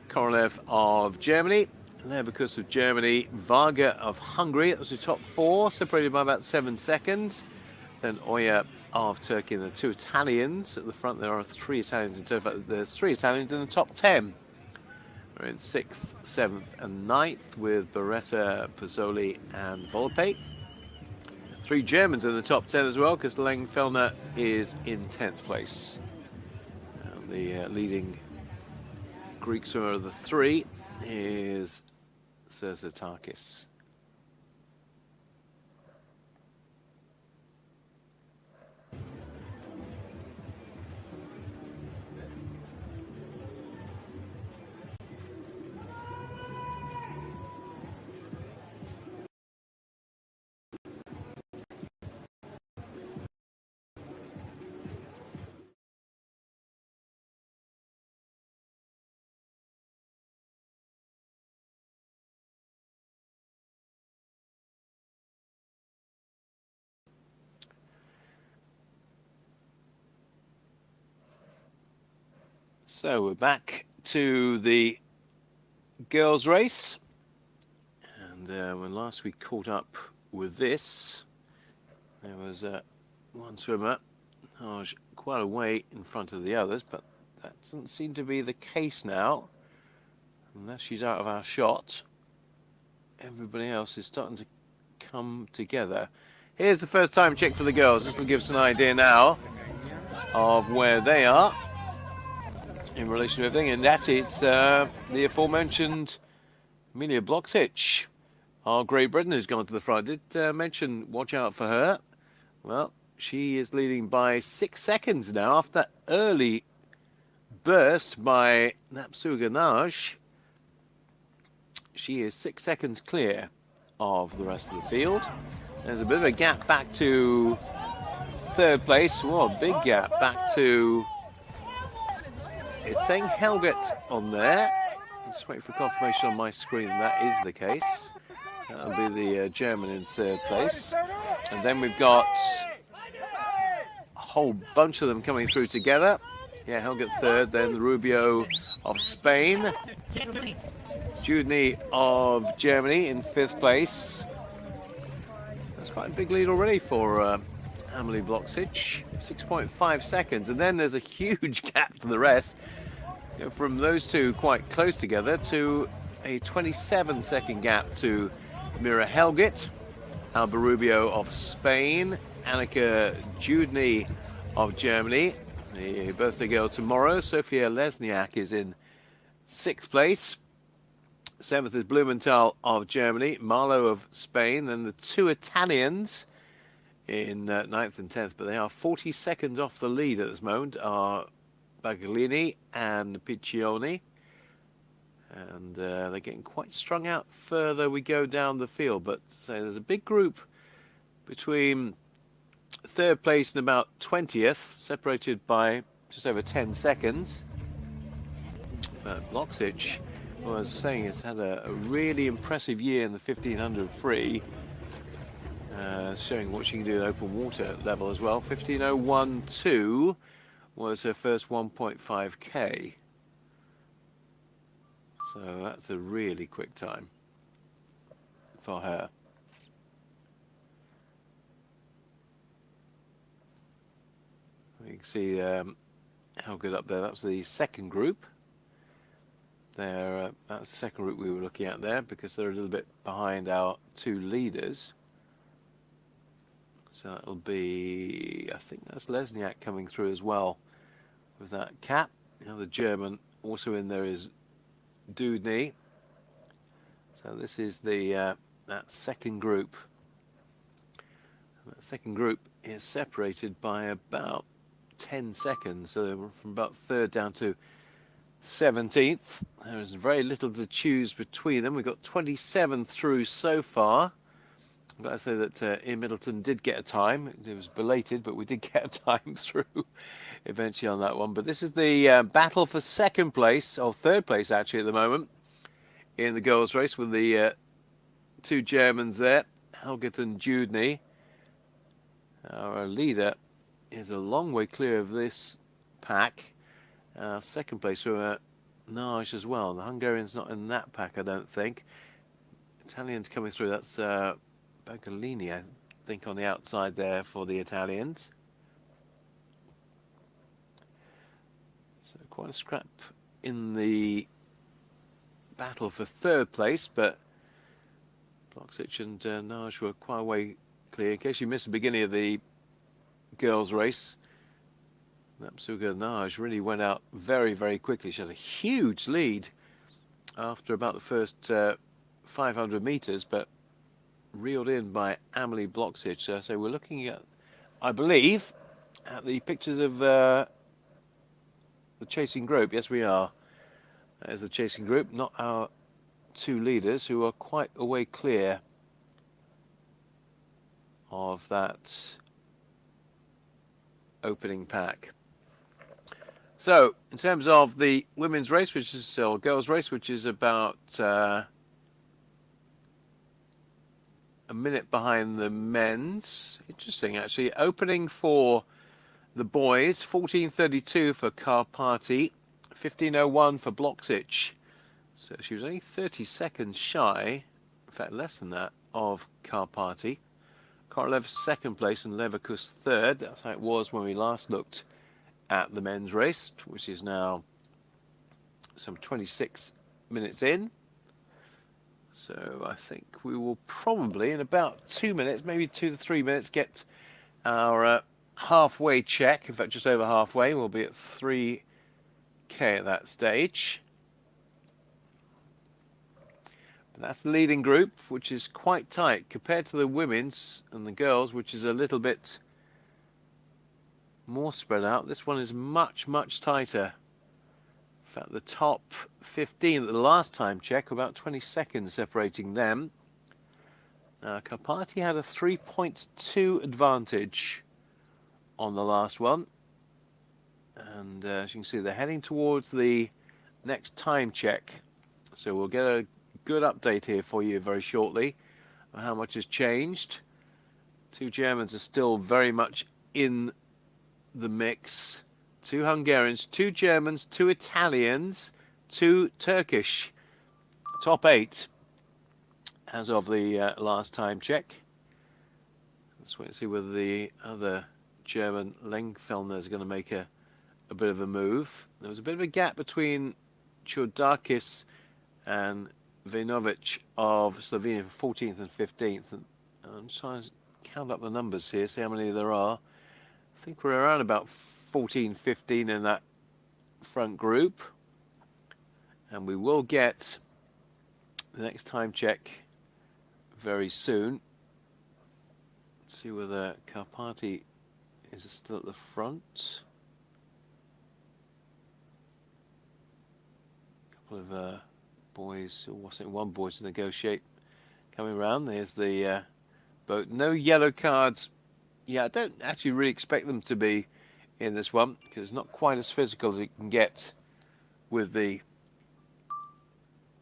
Korolev of Germany, and there because of Germany, Varga of Hungary. That was the top four, separated by about 7 seconds. Then Oya of Turkey and the two Italians at the front. There are 3 Italians in total. There's 3 Italians in the top 10. We're in 6th, 7th and 9th with Beretta, Pozzoli and Volpe. 3 Germans in the top 10 as well, because Langfellner is in 10th place. And the leading Greek swimmer of the 3 is Serzatakis. So we're back to the girls' race, and when last we caught up with this, there was one swimmer quite a way in front of the others, but that doesn't seem to be the case now. Unless she's out of our shot, everybody else is starting to come together. Here's the first time check for the girls. This will give us an idea now of where they are in relation to everything, and that it's the aforementioned Emilia Bloksic, our Great Britain, who's gone to the front. I did mention watch out for her. Well, she is leading by 6 seconds now after that early burst by Napsuganaj. She is 6 seconds clear of the rest of the field. There's a bit of a gap back to 3rd place. Well, a big gap back to... It's saying Helget on there. Just wait for confirmation on my screen that is the case. That'll be the German in 3rd place. And then we've got a whole bunch of them coming through together. Yeah, Helget 3rd, then Rubio of Spain. Judny of Germany in 5th place. That's quite a big lead already for Amelie Bloksic, 6.5 seconds, and then there's a huge gap to the rest. You know, from those two quite close together to a 27-second gap to Mira Helget, Alba Rubio of Spain, Annika Judny of Germany, the birthday girl tomorrow. Sofia Lesniak is in 6th place. 7th is Blumenthal of Germany, Marlowe of Spain, then the 2 Italians in 9th and 10th, but they are 40 seconds off the lead at this moment, are Baglini and Piccioni. And they're getting quite strung out further we go down the field. But so there's a big group between 3rd place and about 20th, separated by just over 10 seconds. But Bloksic, I was saying, has had a really impressive year in the 1500 free. Showing what she can do at open water level as well. 15.012 was her first 1.5k. So that's a really quick time for her. You can see how good up there. That was the second group. That's the second group we were looking at there, because they're a little bit behind our two leaders. So that'll be, I think that's Lesniak coming through as well with that cap. Now the German also in there is Dudney. So this is the that second group. And that second group is separated by about 10 seconds. So we're from about third down to 17th. There is very little to choose between them. We've got 27 through so far. I'm glad to say that Ian Middleton did get a time. It was belated, but we did get a time through eventually on that one. But this is the battle for second place, or third place actually at the moment, in the girls' race, with the two Germans there, Helget and Dudney. Our leader is a long way clear of this pack. Second place for Naj as well. The Hungarian's not in that pack, I don't think. Italians coming through. That's Bergolini, I think, on the outside there for the Italians. So quite a scrap in the battle for third place, but Bloksic and Naj were quite a way clear. In case you missed the beginning of the girls' race, Napsuga Naj really went out very, very quickly. She had a huge lead after about the first 500 meters, but reeled in by Amelie Bloksic. So we're looking at, I believe, at the pictures of the chasing group. Yes, we are. That is the chasing group, not our two leaders, who are quite a way clear of that opening pack. So, in terms of the women's race, which is or girls' race, which is about a minute behind the men's. Interesting, actually. Opening for the boys, 14:32 for Karpati, 15:01 for Bloksic. So she was only 30 seconds shy, in fact less than that, of Karpati. Korolev second place and Leverkus third. That's how it was when we last looked at the men's race, which is now some 26 minutes in. So I think we will probably, in about 2 minutes, maybe 2 to 3 minutes, get our halfway check. In fact, just over halfway. We'll be at 3K at that stage. But that's the leading group, which is quite tight compared to the women's and the girls, which is a little bit more spread out. This one is much, much tighter. In fact, the top 15 at the last time check, about 20 seconds separating them. Karpati had a 3.2 advantage on the last one. And as you can see, they're heading towards the next time check. So we'll get a good update here for you very shortly on how much has changed. Two Germans are still very much in the mix. Two Hungarians, two Germans, two Italians, two Turkish. Top 8 as of the last time check. Let's wait and see whether the other German Lengfeldner is going to make a bit of a move. There was a bit of a gap between Chodakis and Vinovic of Slovenia for 14th and 15th. And I'm trying to count up the numbers here, see how many there are. I think we're around about 14, 15 in that front group. And we will get the next time check very soon. Let's see whether Karpati is still at the front. A couple of boys, or was it one boy to negotiate, coming around. There's the boat. No yellow cards. Yeah, I don't actually really expect them to be in this one, because it's not quite as physical as it can get with the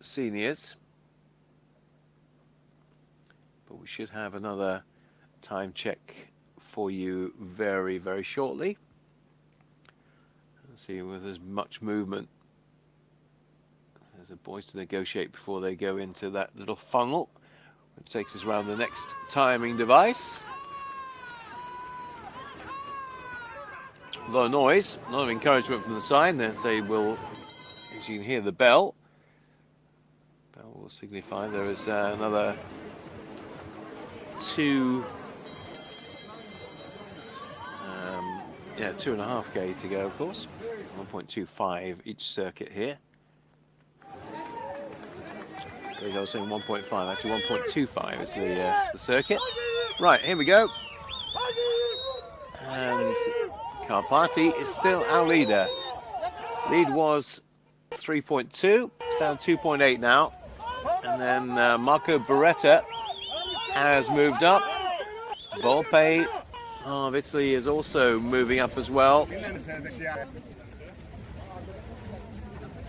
seniors. But we should have another time check for you very, very shortly. Let's see whether there's much movement. There's a boys to negotiate before they go into that little funnel, which takes us around the next timing device. A lot of noise, a lot of encouragement from the side. Then say will, as you can hear the bell. Bell will signify there is another 2.5K to go, of course. 1.25 each circuit here. I was saying 1.5, actually 1.25 is the circuit. Right, here we go. And Karpati is still our leader. Lead was 3.2, it's down 2.8 now. And then Marco Beretta has moved up. Volpe of Italy is also moving up as well.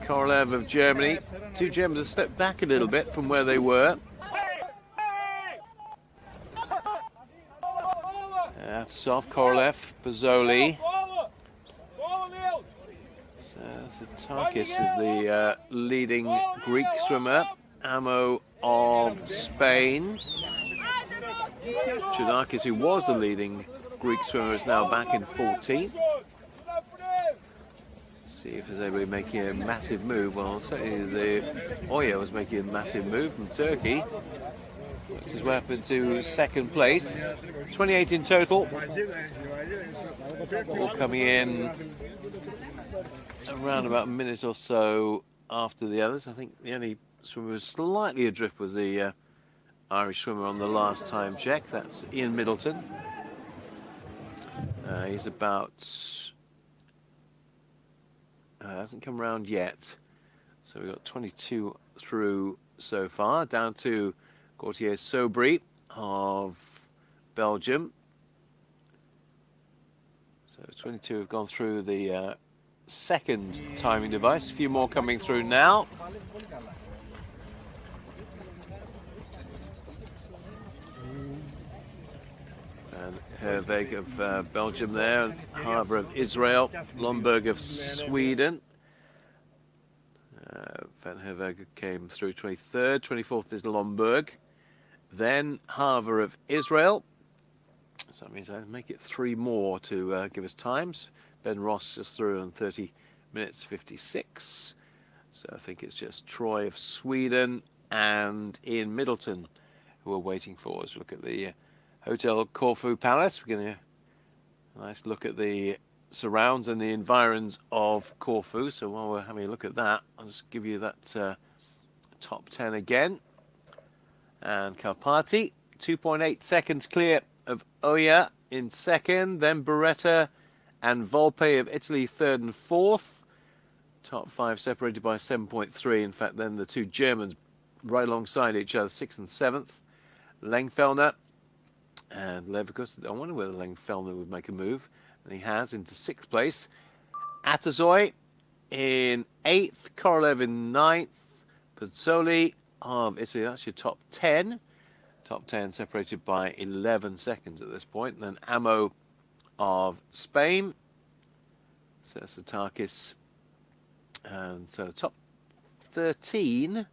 Korolev of Germany. Two Germans have stepped back a little bit from where they were. Soft Korolev, Pozzoli. Satakis is the leading Greek swimmer. Amo of Spain. Chodakis, who was the leading Greek swimmer, is now back in 14th. See if there's anybody making a massive move. Well, certainly the Oya was making a massive move from Turkey. Works his way up into second place. 28 in total. All coming in around about a minute or so after the others. I think the only swimmer who was slightly adrift was the Irish swimmer on the last time check. That's Ian Middleton. He's about... hasn't come around yet. So we've got 22 through so far. Down to Gautier Sobry of Belgium. So 22 have gone through the second timing device. A few more coming through now. And Herweg of Belgium there, and Harbour of Israel, Lomberg of Sweden. Van Herweg came through 23rd, 24th is Lomberg. Then Harbour of Israel. So that means I make it 3 more to give us times. Ben Ross just through on 30 minutes 56. So I think it's just Troy of Sweden and Ian Middleton who are waiting for us. Look at the Hotel Corfu Palace. We're going to a nice look at the surrounds and the environs of Corfu. So while we're having a look at that, I'll just give you that top 10 again. And Karpati, 2.8 seconds clear of Oya in second. Then Beretta and Volpe of Italy third and fourth. Top 5 separated by 7.3. In fact, then the two Germans right alongside each other, 6th and 7th. Lengfelder and Levikus. I wonder whether Lengfelder would make a move. And he has, into 6th place. Atazoy in 8th. Korolev in 9th. Pozzoli of Italy, that's your top 10. Top 10 separated by 11 seconds at this point. And then Amo of Spain. Satakis. And so the top 13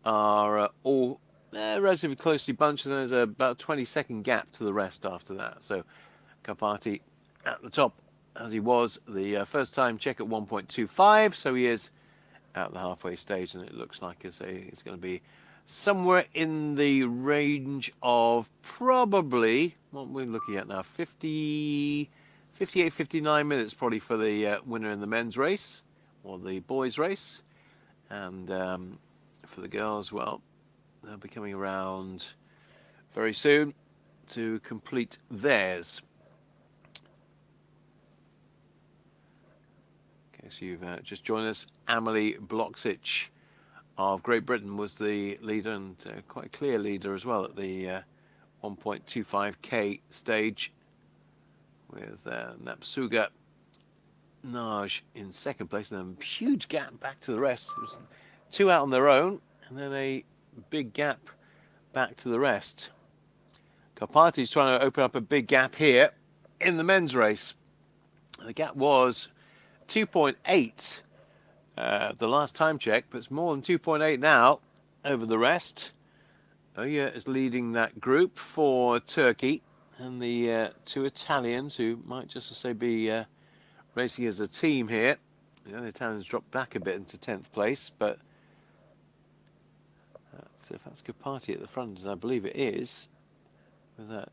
are all relatively closely bunched, and there's about a 20-second gap to the rest after that. So Karpati at the top, as he was the first time check at 1.25, so he is at the halfway stage, and it looks like it's going to be somewhere in the range of probably, what we're looking at now, 58, 59 minutes probably for the winner in the men's race, or the boys' race. And for the girls, well, they'll be coming around very soon to complete theirs. Okay, so you've just joined us. Amelie Bloksic of Great Britain was the leader, and quite a clear leader as well at the 1.25k stage, with Napsuga Naj in second place, and then a huge gap back to the rest. It was 2 out on their own, and then a big gap back to the rest. Karpati's trying to open up a big gap here in the men's race. The gap was 2.8 the last time check, but it's more than 2.8 now over the rest. Oya is leading that group for Turkey, and the two Italians who might just as say be racing as a team here. The other Italians dropped back a bit into 10th place, but if that's Capati at the front, as I believe it is, with that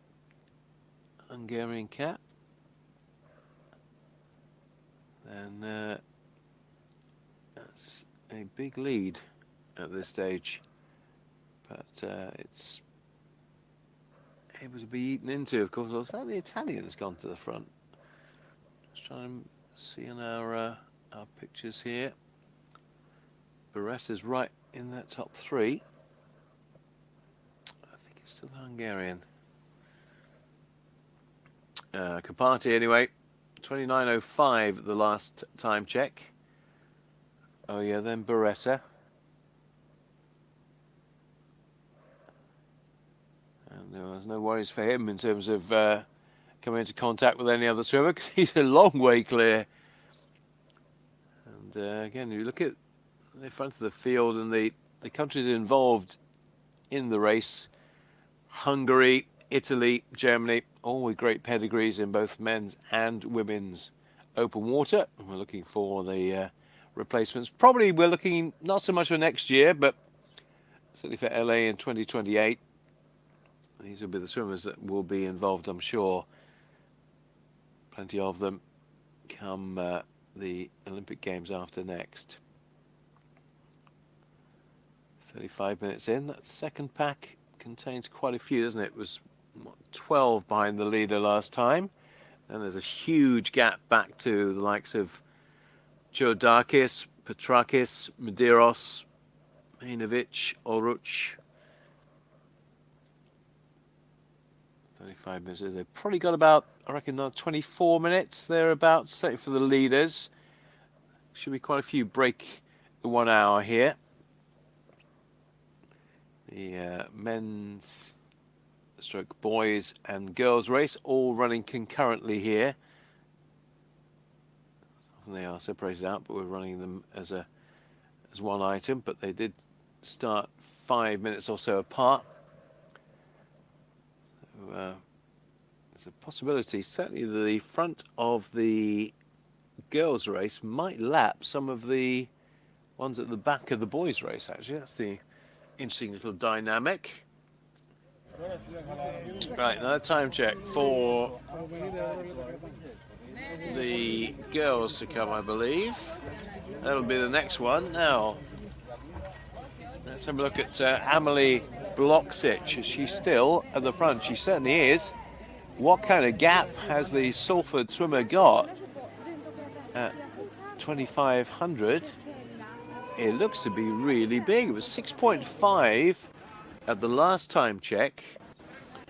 Hungarian cap, then that's a big lead at this stage. But it's able to be eaten into, of course. Was that the Italian has gone to the front? Just trying to see in our pictures here. Beretta's right in that top three. I think it's still the Hungarian. Capati anyway, 29.05 the last time check. Oh yeah, then Beretta. And there was no worries for him in terms of coming into contact with any other swimmer, because he's a long way clear. And again, you look at the front of the field and the countries involved in the race: Hungary, Italy, Germany, all with great pedigrees in both men's and women's open water. And we're looking for the replacements. Probably we're looking not so much for next year, but certainly for LA in 2028. These will be the swimmers that will be involved, I'm sure. Plenty of them come the Olympic Games after next. 35 minutes in. That second pack contains quite a few, doesn't it? It was 12 behind the leader last time. And there's a huge gap back to the likes of Chodakis, Petrakis, Medeiros, Minovic, Olruch. 35 minutes. They've probably got about, I reckon, 24 minutes thereabouts, certainly for the leaders. Should be quite a few break the 1 hour here. The men's stroke boys and girls race all running concurrently here. Often they are separated out, but we're running them as one item, but they did start 5 minutes or so apart. There's a possibility, certainly the front of the girls' race might lap some of the ones at the back of the boys' race, actually. That's the interesting little dynamic. Right, another time check for the girls to come, I believe. That'll be the next one. Now, let's have a look at Amelie Bloksic. Is she still at the front? She certainly is. What kind of gap has the Salford swimmer got at 2,500? It looks to be really big. It was 6.5 at the last time check.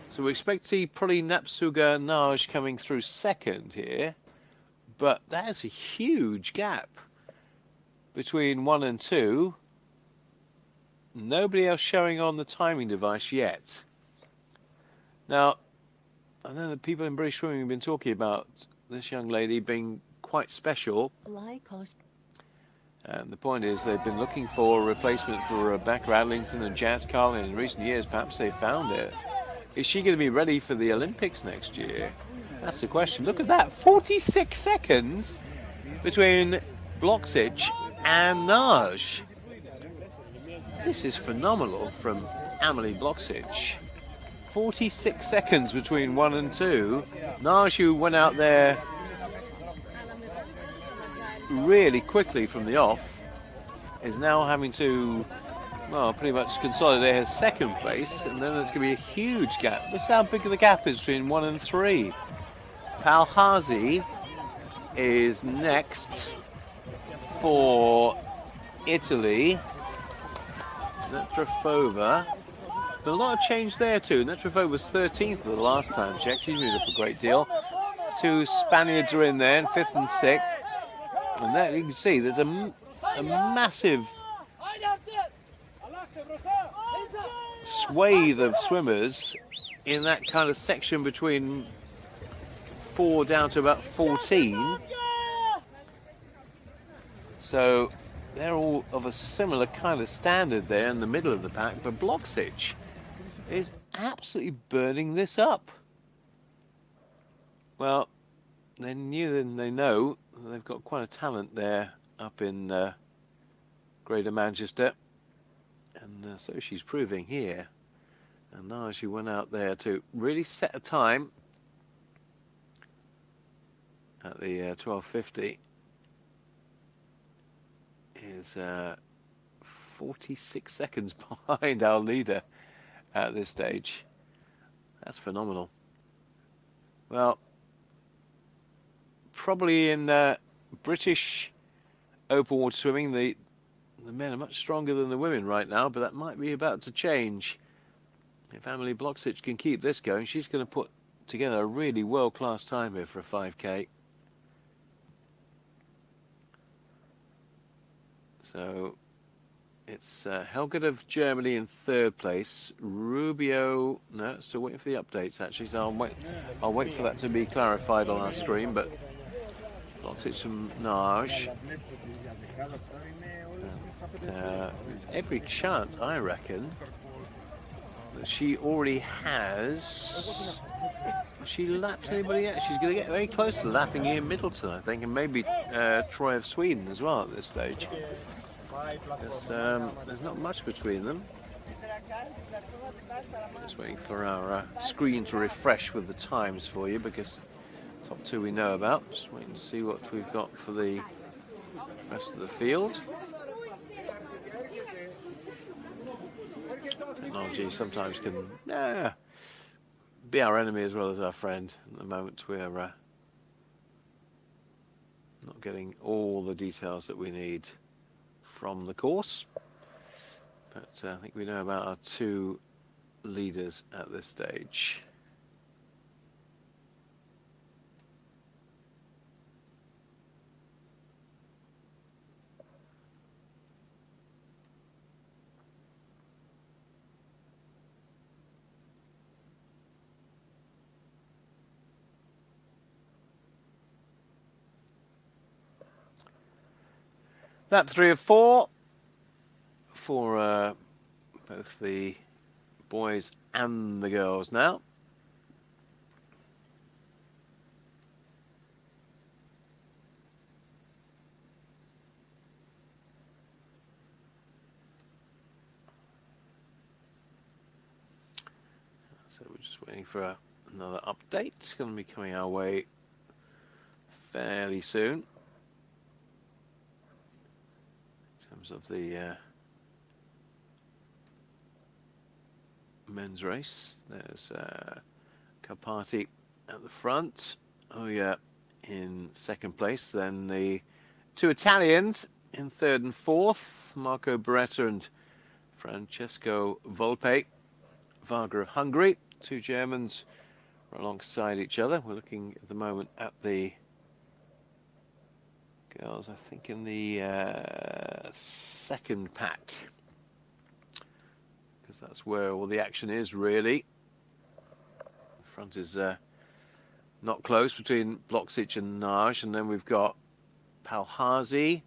So we expect to see probably Napsuga Naj coming through second here. But that is a huge gap between 1 and 2. Nobody else showing on the timing device yet. Now, I know that people in British swimming have been talking about this young lady being quite special. And the point is they've been looking for a replacement for Rebecca Adlington and Jazz Carlin in recent years. Perhaps they found it. Is she going to be ready for the Olympics next year? That's the question. Look at that. 46 seconds between Bloksic and Naj. This is phenomenal from Amelie Bloksic. 46 seconds between 1 and 2. Naj, who went out there really quickly from the off, is now having to, well, pretty much consolidate her second place, and then there's going to be a huge gap. Look how big the gap is between 1 and 3. Palhazi is next for Italy. Netrafova. There's been a lot of change there too. Netrafova was 13th the last time check. She's moved up a great deal. 2 Spaniards are in there, in 5th and 6th. And there you can see there's a massive swathe of swimmers in that kind of section between 4 down to about 14. So they're all of a similar kind of standard there in the middle of the pack, but Bloksic is absolutely burning this up. Well, they knew and they know they've got quite a talent there up in Greater Manchester, and so she's proving here. And now she went out there to really set a time at the 12:50 is 46 seconds behind our leader at this stage. That's phenomenal. Well, probably in British open water swimming, the men are much stronger than the women right now, but that might be about to change. If Emily Bloksic can keep this going, she's going to put together a really world-class time here for a 5K. So it's Helgert of Germany in 3rd place. Rubio, no, still waiting for the updates actually, so I'll wait for that to be clarified on our screen, but Bloksic from Nage. There's every chance, I reckon, that she already has. Has she lapped anybody yet? She's going to get very close to lapping Ian Middleton, I think, and maybe Troy of Sweden as well at this stage. There's not much between them. Just waiting for our screen to refresh with the times for you, because top 2 we know about. Just waiting to see what we've got for the rest of the field. Technology sometimes can be our enemy as well as our friend. At the moment we're not getting all the details that we need from the course, but I think we know about our 2 leaders at this stage. That 3 of 4 for both the boys and the girls now. So we're just waiting for another update. It's going to be coming our way fairly soon. In terms of the men's race, there's Carpati at the front. Oh yeah, in 2nd place. Then the 2 Italians in 3rd and 4th, Marco Beretta and Francesco Volpe. Varga of Hungary. 2 Germans are alongside each other. We're looking at the moment at the girls, I think, in the 2nd pack, because that's where all the action is really. The front is not close between Bloksic and Nage, and then we've got Palhazi,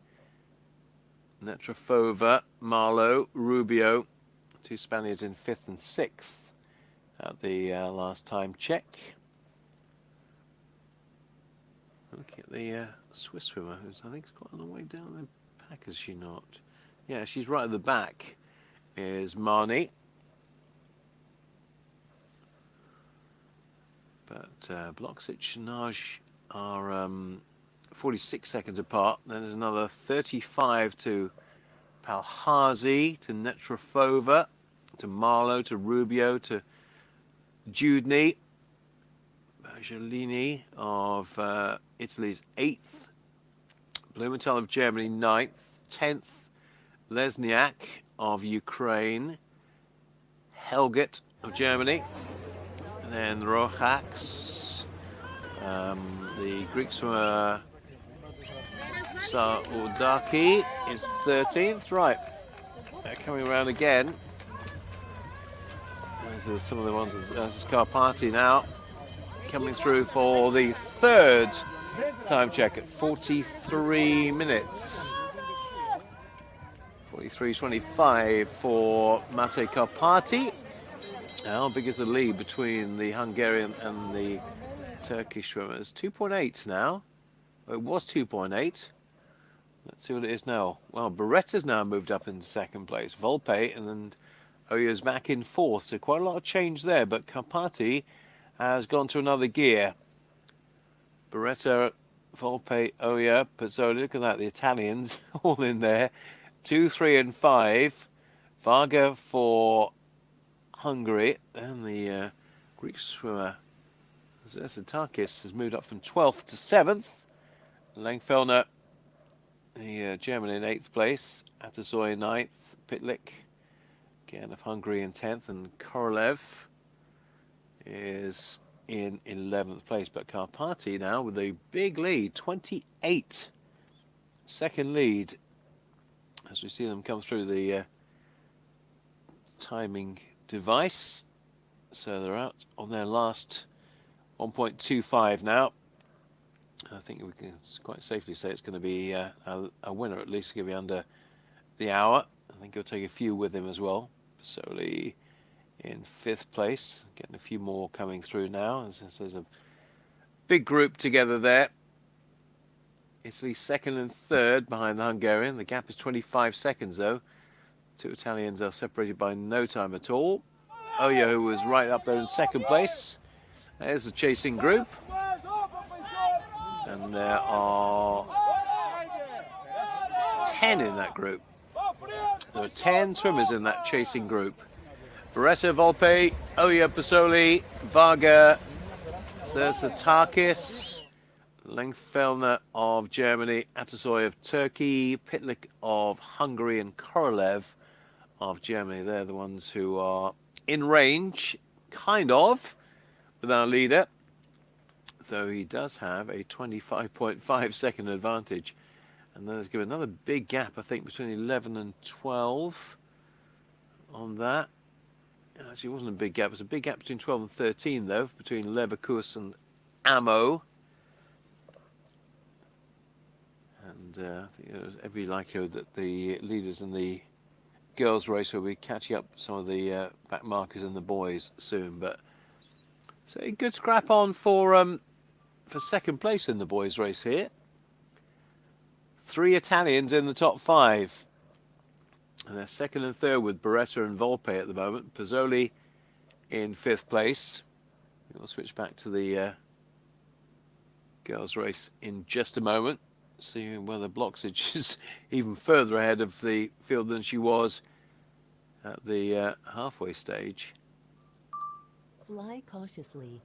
Netrafova, Marlowe, Rubio, 2 Spaniards in 5th and 6th at the last time check. Looking at the Swiss swimmer, who's I think is quite a long way down the pack, is she not? Yeah, she's right at the back, is Marnie. But Bloksic and Nage are 46 seconds apart. Then there's another 35 to Palhazi, to Netrafova, to Marlowe, to Rubio, to Judny. Bergolini of Italy's 8th, Blumenthal of Germany 9th, 10th, Lesniak of Ukraine, Helgert of Germany, and then Rojax, the Greek swimmer Saudaki is 13th. Right, they're coming around again. These are some of the ones. There's Carpati now, coming through for the 3rd time check at 43 minutes. 23.25 for Mate Karpati. How big is the lead between the Hungarian and the Turkish swimmers? 2.8 now. It was 2.8. Let's see what it is now. Well, Beretta's now moved up into second place. Volpe and then Oya's back in fourth. So quite a lot of change there. But Karpati has gone to another gear. Beretta, Volpe, Oya, Pizzoli. Look at that. The Italians all in there. 2, 3 and 5. Varga for Hungary. And the Greek swimmer Zersatakis has moved up from 12th to 7th. Langfellner, the German in 8th place. Atasoy in 9th. Pitlik, again of Hungary in 10th. And Korolev is in 11th place. But Karpati now with a big lead, 28. Second lead as we see them come through the timing device. So they're out on their last 1.25 now. I think we can quite safely say it's going to be a winner, at least going to be under the hour. I think he'll take a few with him as well. Solely in 5th place, getting a few more coming through now. There's a big group together there. Italy 2nd and 3rd behind the Hungarian. The gap is 25 seconds though. Two Italians are separated by no time at all. Oya, who was right up there in 2nd place. There's the chasing group. And there are 10 in that group. There are 10 swimmers in that chasing group. Beretta, Volpe, Oya, Pasoli, Varga, Zersatakis, Langfellner of Germany, Atasoy of Turkey, Pitlik of Hungary, and Korolev of Germany. They're the ones who are in range, kind of, with our leader, though he does have a 25.5 second advantage. And there's given another big gap, I think, between 11 and 12 on that. Actually, it wasn't a big gap. It was a big gap between 12 and 13, though, between Leverkusen and Ammo. And I think there's every likelihood that the leaders in the girls' race will be catching up some of the back markers in the boys soon. But so a good scrap on for second place in the boys' race here. 3 Italians in the top 5. And they're 2nd and 3rd with Beretta and Volpe at the moment. Pizzoli in 5th place. We'll switch back to the girls' race in just a moment. Seeing whether Bloxage is even further ahead of the field than she was at the halfway stage. Fly cautiously.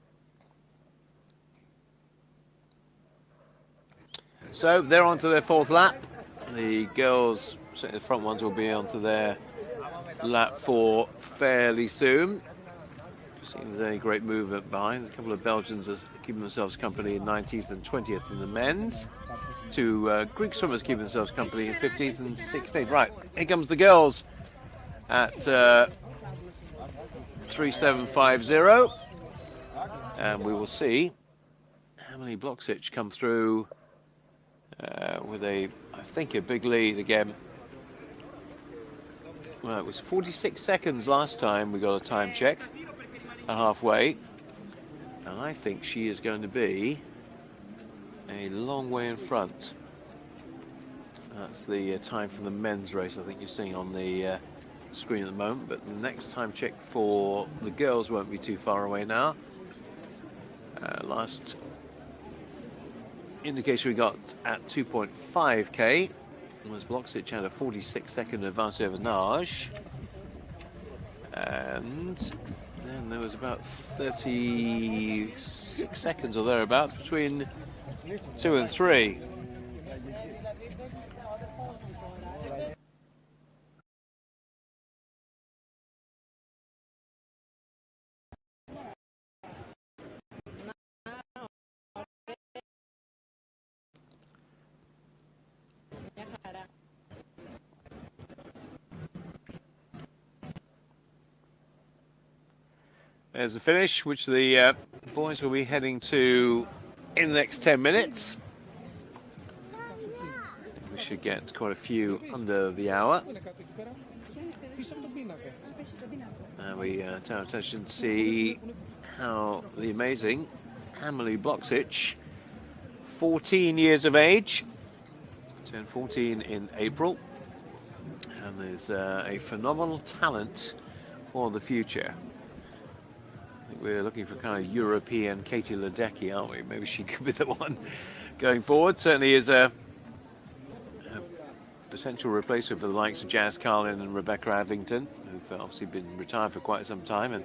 So they're on to their 4th lap. The girls, certainly the front ones, will be onto their lap 4 fairly soon. See if there's any great movement behind. A couple of Belgians are keeping themselves company in 19th and 20th in the men's. 2 Greek swimmers keeping themselves company in 15th and 16th. Right, here comes the girls at 3.750. And we will see how many Bloxage come through with I think, a big lead again. Well, it was 46 seconds last time we got a time check at halfway. And I think she is going to be a long way in front. That's the time for the men's race I think you're seeing on the screen at the moment. But the next time check for the girls won't be too far away now. Last indication we got at 2.5k was Bloxage had a 46-second advantage over Naj, and then there was about 36 seconds or thereabouts between 2 and 3. There's the finish, which the boys will be heading to in the next 10 minutes. We should get quite a few under the hour. And we turn our attention to see how the amazing Amelie Bloksic, 14 years of age, turned 14 in April, and is a phenomenal talent for the future. I think we're looking for kind of European Katie Ledecky, aren't we? Maybe she could be the one going forward. Certainly is a potential replacement for the likes of Jazz Carlin and Rebecca Adlington, who've obviously been retired for quite some time, and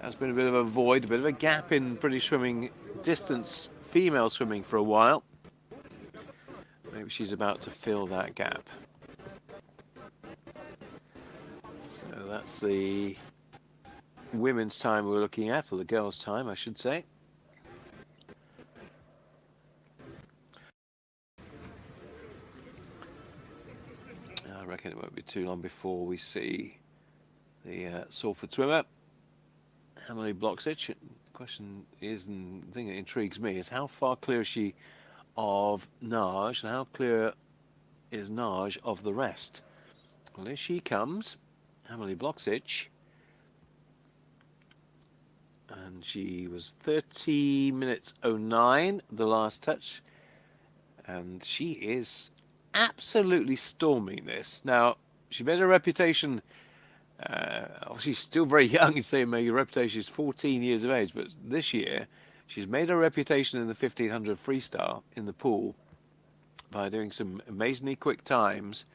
has been a bit of a void, a bit of a gap in British swimming, distance female swimming for a while. Maybe she's about to fill that gap. So that's the women's time we're looking at, or the girls' time, I should say. I reckon it won't be too long before we see the Salford swimmer, Amelie Bloksic. The question is, and the thing that intrigues me, is how far clear is she of Naj, and how clear is Naj of the rest? Well, here she comes, Amelie Bloksic, and she was 30 minutes 09, the last touch, and she is absolutely storming this. Now, she made a reputation, obviously still very young, and saying her reputation is 14 years of age, but this year she's made a reputation in the 1500 freestyle in the pool by doing some amazingly quick times.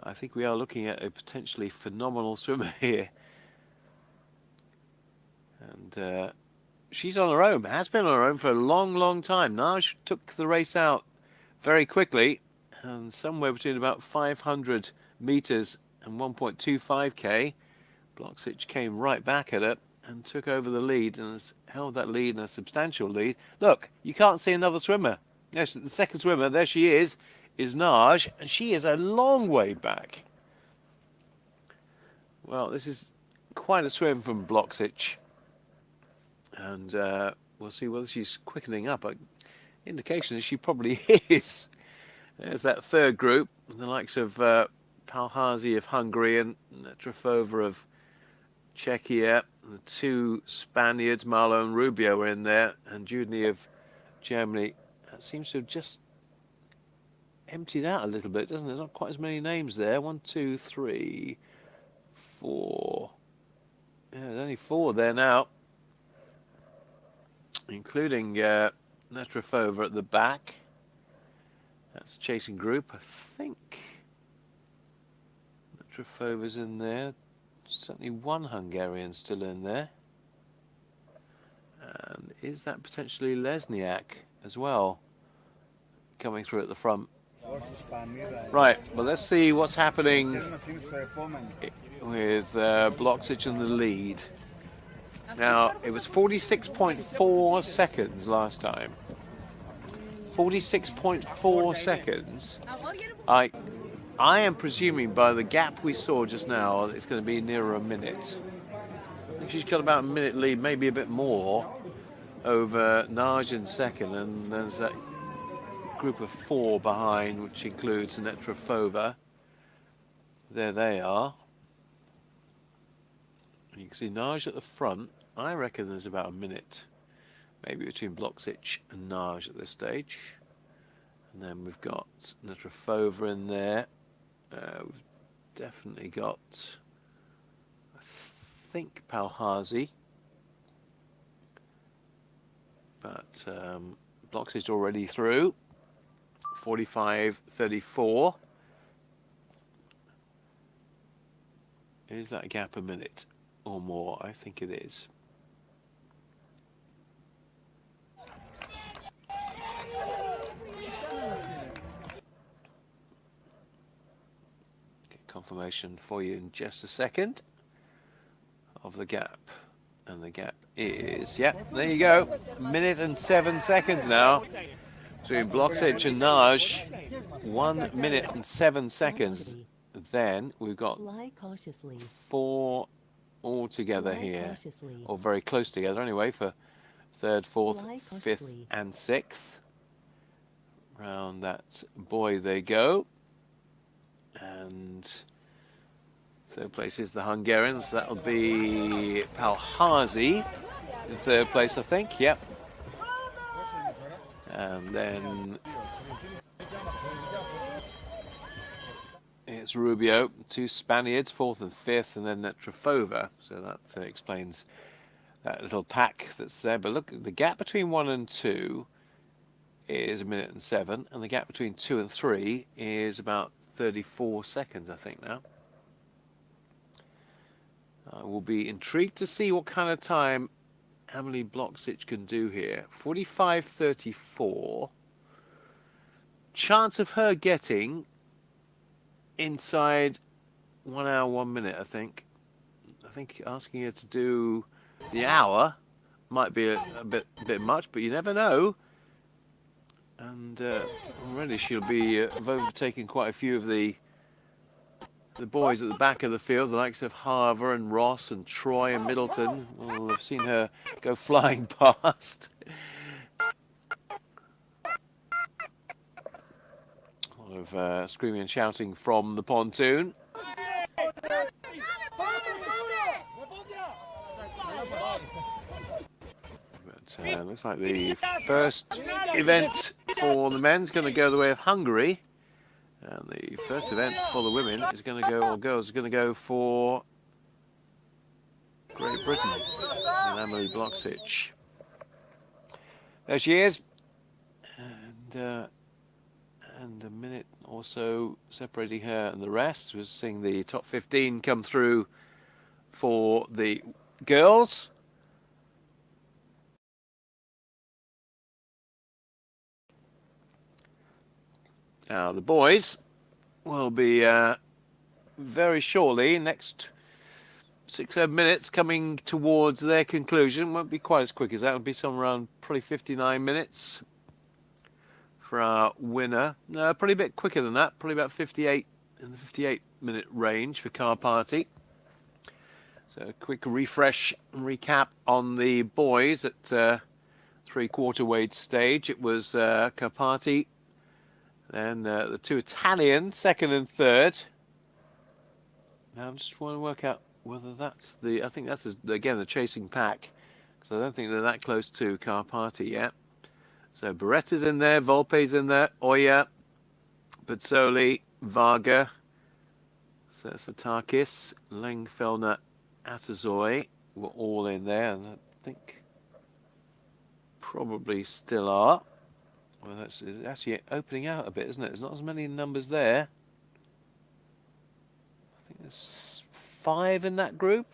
I think we are looking at a potentially phenomenal swimmer here. And she's on her own, has been on her own for a long, long time. Naj took the race out very quickly, and somewhere between about 500 meters and 1.25k, Bloksic came right back at it and took over the lead, and has held that lead in a substantial lead. Look, you can't see another swimmer. Yes, the second swimmer, there she is Naj, and she is a long way back. Well, this is quite a swim from Bloksic, and we'll see whether she's quickening up. Indication is she probably is. There's that third group, the likes of Palhazi of Hungary and Trifova of Czechia. The two Spaniards, Marlo and Rubio, were in there, and Judny of Germany. That seems to have just emptied out a little bit, doesn't it? There's not quite as many names there. 1, 2, 3, 4. Yeah, there's only 4 there now, including Netrafova at the back. That's a chasing group, I think. Netrafova's in there. Certainly one Hungarian still in there. And is that potentially Lesniak as well, coming through at the front? Right, well, let's see what's happening with Bloksic in the lead. Now, it was 46.4 seconds last time. 46.4 seconds. I am presuming by the gap we saw just now, it's going to be nearer a minute. I think she's got about a minute lead, maybe a bit more, over Naj in second, and there's that group of 4 behind, which includes Netrafova. There they are. You can see Naj at the front. I reckon there's about a minute, maybe between Bloksic and Naj at this stage. And then we've got Netrafova in there. We've definitely got, I think, Palhazi. But Bloksic already through. 45.34. Is that gap a minute or more? I think it is. Get confirmation for you in just a second of the gap. And the gap is, yep, there you go. Minute and 7 seconds now. Between Bloksic and Naj, 1 minute and 7 seconds. Then we've got 4 all together here, or very close together anyway, for third, fourth, fifth and sixth. Round that buoy they go. And third place is the Hungarian, so that'll be Palhazi in third place, I think. Yep. And then it's Rubio, 2 Spaniards, 4th and 5th, and then Trafova. So that explains that little pack that's there. But look, the gap between 1 and 2 is 1 minute and 7, and the gap between 2 and 3 is about 34 seconds, I think, now. I will be intrigued to see what kind of time Emily Bloksic can do here. 45.34. Chance of her getting inside 1 hour, 1 minute, I think. I think asking her to do the hour might be a bit much, but you never know. And already she'll be overtaking quite a few of the boys at the back of the field, the likes of Harver and Ross and Troy and Middleton. Well, I've seen her go flying past. A lot of screaming and shouting from the pontoon. But looks like the first event for the men's going to go the way of Hungary. And the first event for the women is going to go, or girls, is going to go for Great Britain and Emily Bloksic. There she is. And a minute or so separating her and the rest. We're seeing the top 15 come through for the girls. Now the boys will be very shortly, next 6-7 minutes, coming towards their conclusion. Won't be quite as quick as that. It'll be somewhere around probably 59 minutes for our winner. No, probably a bit quicker than that. Probably about 58 in the 58-minute range for Car Party. So a quick refresh and recap on the boys at three-quarter weight stage. It was Car Party. Then the 2 Italians, 2nd and 3rd. Now I just want to work out whether that's the... I think that's, again, the chasing pack. Because I don't think they're that close to Car Party yet. So Beretta's in there, Volpe's in there, Oya, Pezzoli, Varga, Satakis, Lengfelder, Atazoy were all in there. And I think probably still are. Well, that's actually opening out a bit, isn't it? There's not as many numbers there. I think there's 5 in that group.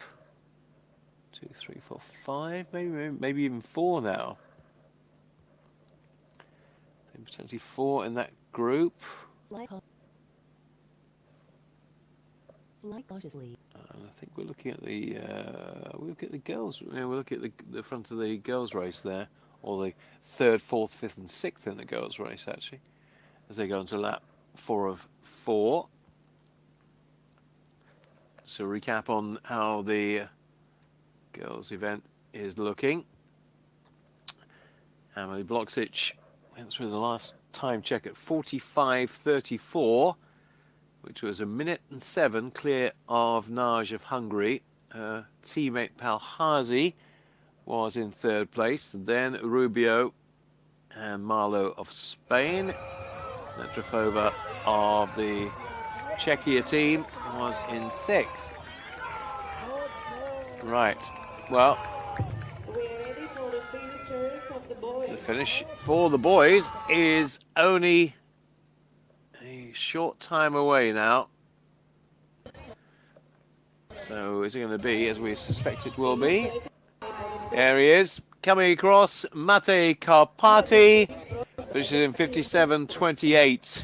2, 3, 4, 5, maybe even 4 now. I think potentially 4 in that group. Fly cautiously. And I think we're looking at the girls. We're looking at the front of the girls' race there. Or the 3rd, 4th, 5th and 6th in the girls' race, actually, as they go into lap 4 of 4. So recap on how the girls' event is looking. Emily Bloksic went through the last time check at 45.34, which was 1 minute and 7 clear of Naj of Hungary. Teammate Palhazi was in 3rd place, then Rubio and Marlow of Spain. Trafova of the Czechia team was in 6th. Right, well, the finish for the boys is only a short time away now. So is it going to be as we suspect it will be? There he is, coming across, Mate Carpati, finishes in 57.28.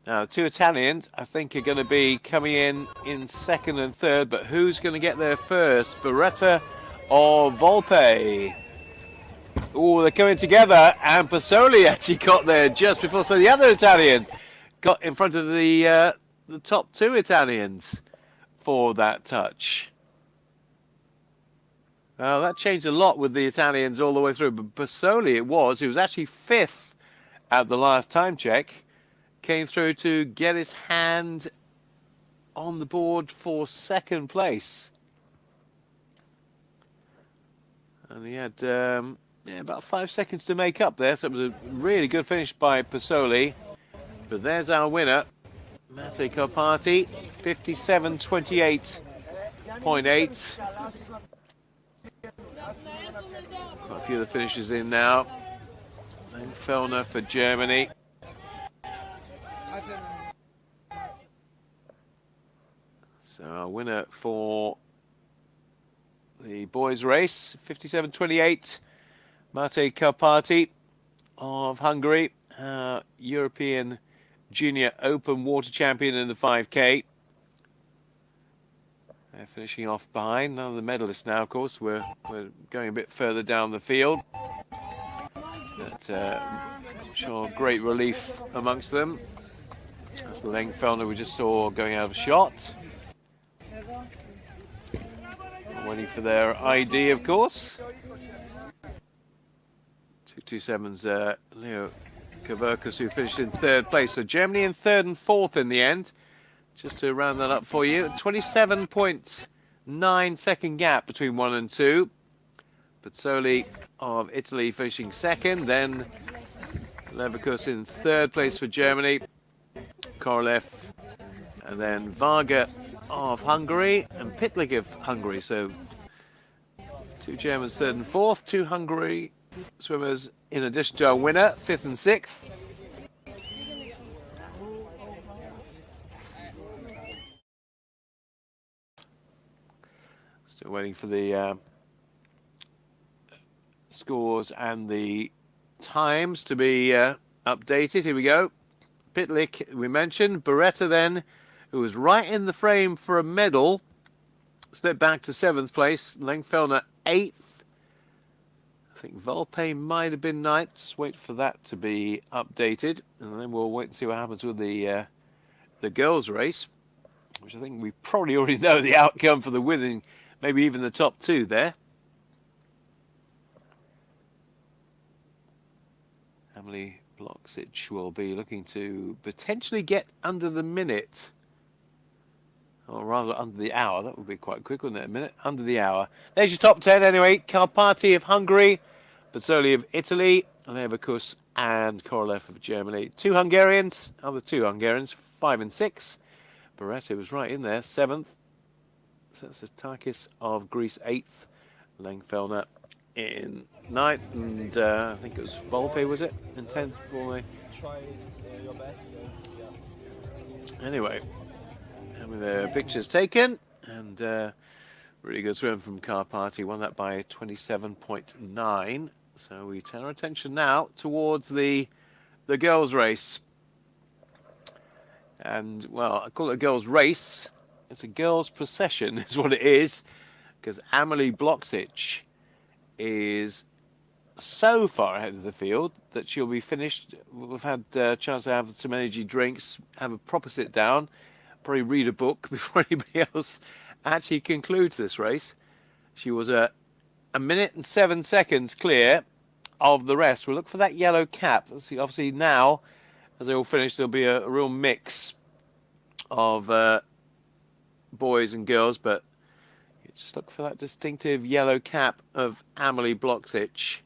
Now, the 2 Italians, I think, are going to be coming in 2nd and 3rd, but who's going to get there first, Beretta or Volpe? Oh, they're coming together, and Pezzoli actually got there just before, so the other Italian got in front of the top 2 Italians for that touch. Well, that changed a lot with the Italians all the way through. But Pezzoli, he was actually 5th at the last time check, came through to get his hand on the board for second place. And he had about 5 seconds to make up there, so it was a really good finish by Pasoli. But there's our winner, Mate Carpati, 57.28.8. Quite a few of the finishes in now. And Fellner for Germany. So our winner for the boys' race, 57.28, Mate Karpati of Hungary, European Junior Open Water Champion in the 5K. They're finishing off behind. None of the medalists now, of course. We're going a bit further down the field. But I'm sure great relief amongst them. That's the Lengfelder we just saw going out of shot. Waiting for their ID, of course. 227's Leo Kaverkus, who finished in third place. So Germany in third and fourth in the end. Just to round that up for you, 27.9 second gap between 1 and 2. Pezzoli of Italy finishing second. Then Leverkus in third place for Germany. Korolev, and then Varga of Hungary and Pitlik of Hungary. So 2 Germans third and fourth, 2 Hungary swimmers in addition to our winner, 5th and 6th. Still waiting for the scores and the times to be updated. Here we go. Pitlik, we mentioned. Beretta then, who was right in the frame for a medal, slipped back to 7th place. Lengfelder 8th. I think Volpe might have been 9th. Just wait for that to be updated. And then we'll wait and see what happens with the girls' race, which I think we probably already know the outcome for the winning, maybe even the top 2 there. Emily Bloksic will be looking to potentially get under the minute, or rather under the hour. That would be quite quick, wouldn't it? A minute under the hour. There's your top 10 anyway. Karpati of Hungary, Pezzoli of Italy, Leverkus and Korolev of Germany. 2 Hungarians, other 2 Hungarians, 5 and 6. Beretta was right in there, 7th. Takis of Greece, 8th. Lengfelder in 9th, and I think it was Volpe, was it? In 10th for me. Try your best. Anyway, and with the pictures taken, and really good swim from Karpati, won that by 27.9. So we turn our attention now towards the girls' race. And, well, I call it a girls' race. It's a girls' procession is what it is, because Amelie Bloksic is so far ahead of the field that she'll be finished. We've had a chance to have some energy drinks, have a proper sit down, probably read a book before anybody else actually concludes this race. She was a minute and 7 seconds clear of the rest. We'll look for that yellow cap. See, obviously now, as they all finish, there'll be a real mix of boys and girls, but just look for that distinctive yellow cap of Amelie Bloksic.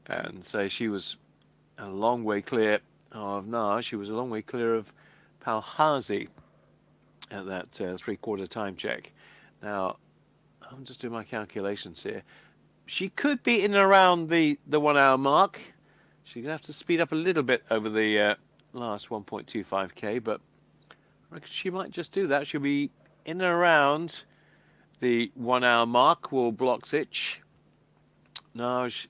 And so she was a long way clear of Naj. She was a long way clear of Palhazi at that 3/4 time check. Now, I'm just doing my calculations here. She could be in and around the 1 hour mark. She's going to have to speed up a little bit over the last 1.25k, but I reckon she might just do that. She'll be in and around the 1 hour mark. Will Bloksic. Naj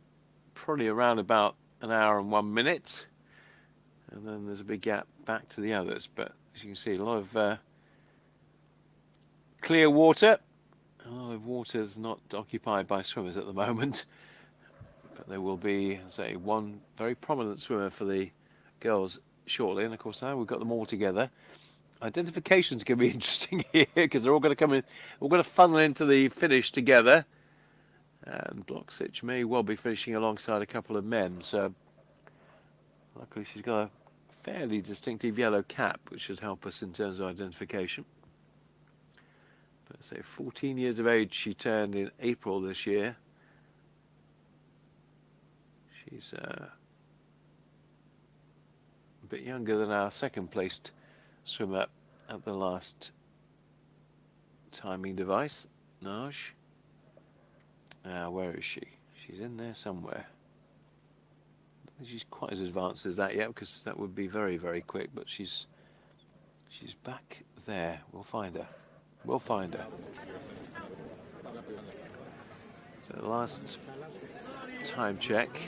probably around about 1 hour and 1 minute. And then there's a big gap back to the others. But as you can see, a lot of clear water. A lot of water is not occupied by swimmers at the moment. But there will be, say, one very prominent swimmer for the girls shortly. And of course now we've got them all together. Identification's going to be interesting here because they're all going to come in. We're going to funnel into the finish together, and Bloksic may well be finishing alongside a couple of men. So luckily, she's got a fairly distinctive yellow cap, which should help us in terms of identification. But say 14 years of age she turned in April this year. She's a bit younger than our second placed swimmer at the last timing device, Naj. Where is she? She's in there somewhere. I don't think she's quite as advanced as that yet, because that would be very, very quick, but she's back there. We'll find her. We'll find her. So the last time check.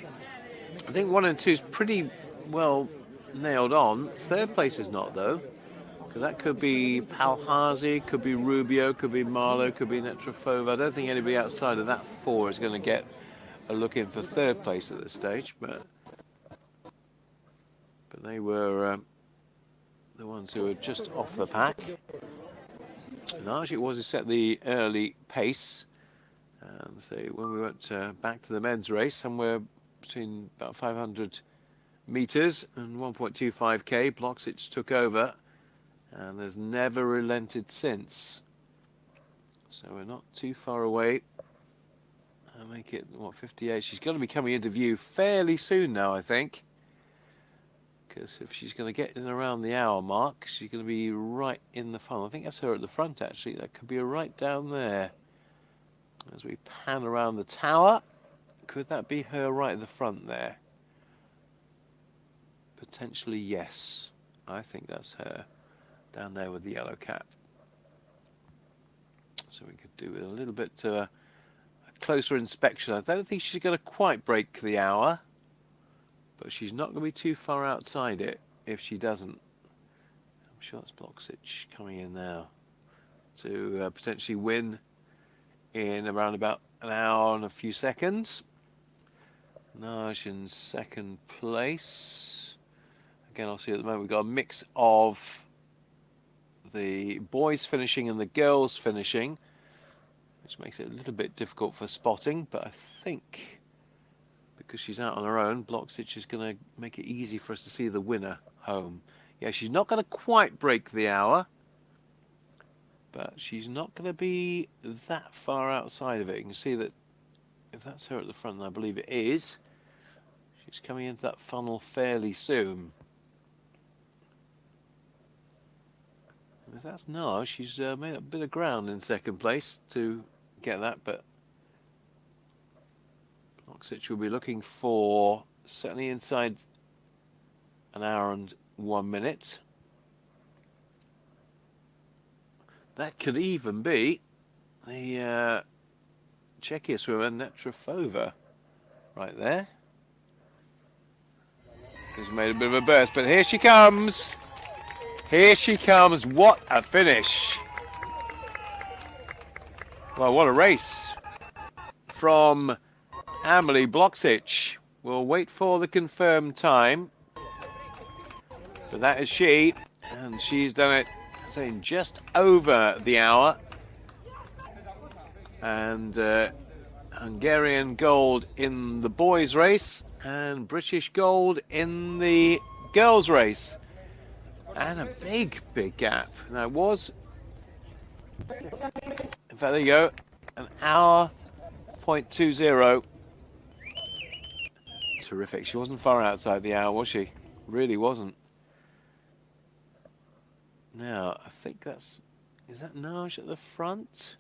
I think 1 and 2 is pretty well nailed on. Third place is not, though, because that could be Palhazi, could be Rubio, could be Marlowe, could be Netrofova. I don't think anybody outside of that 4 is going to get a look in for third place at this stage, but they were the ones who were just off the pack. Large it was to set the early pace. And so when we went back to the men's race, somewhere between about 500 meters and 1.25k, Bloksic took over, and has never relented since. So we're not too far away. I'll make it, what, 58? She's going to be coming into view fairly soon now, I think. Because if she's going to get in around the hour mark, she's going to be right in the funnel. I think that's her at the front, actually. That could be right down there. As we pan around the tower, could that be her right in the front there? Potentially, yes. I think that's her down there with the yellow cap. So we could do with a little bit a closer inspection. I don't think she's going to quite break the hour, but she's not going to be too far outside it if she doesn't. I'm sure that's Bloksic coming in now to potentially win in around about an hour and a few seconds. Naj in second place. Again, I'll see at the moment we've got a mix of the boys finishing and the girls finishing, which makes it a little bit difficult for spotting, but I think because she's out on her own, Bloksic is going to make it easy for us to see the winner home. Yeah, she's not going to quite break the hour, but she's not going to be that far outside of it. You can see that if that's her at the front, and I believe it is, she's coming into that funnel fairly soon. And if that's Naj, she's made up a bit of ground in second place to get that, but Bloksic will be looking for certainly inside an hour and 1 minute. That could even be the Czechia swimmer Netrofova right there. She's made a bit of a burst, but here she comes. Here she comes. What a finish. Well, what a race from Amelie Bloksic. We'll wait for the confirmed time, but that is she, and she's done it in just over the hour. And Hungarian gold in the boys race and British gold in the girls race, and a big gap. Now it was, in fact, there you go, an hour 0.20. Terrific. She wasn't far outside the hour, was she? Really wasn't. Now, I think is that Naj at the front?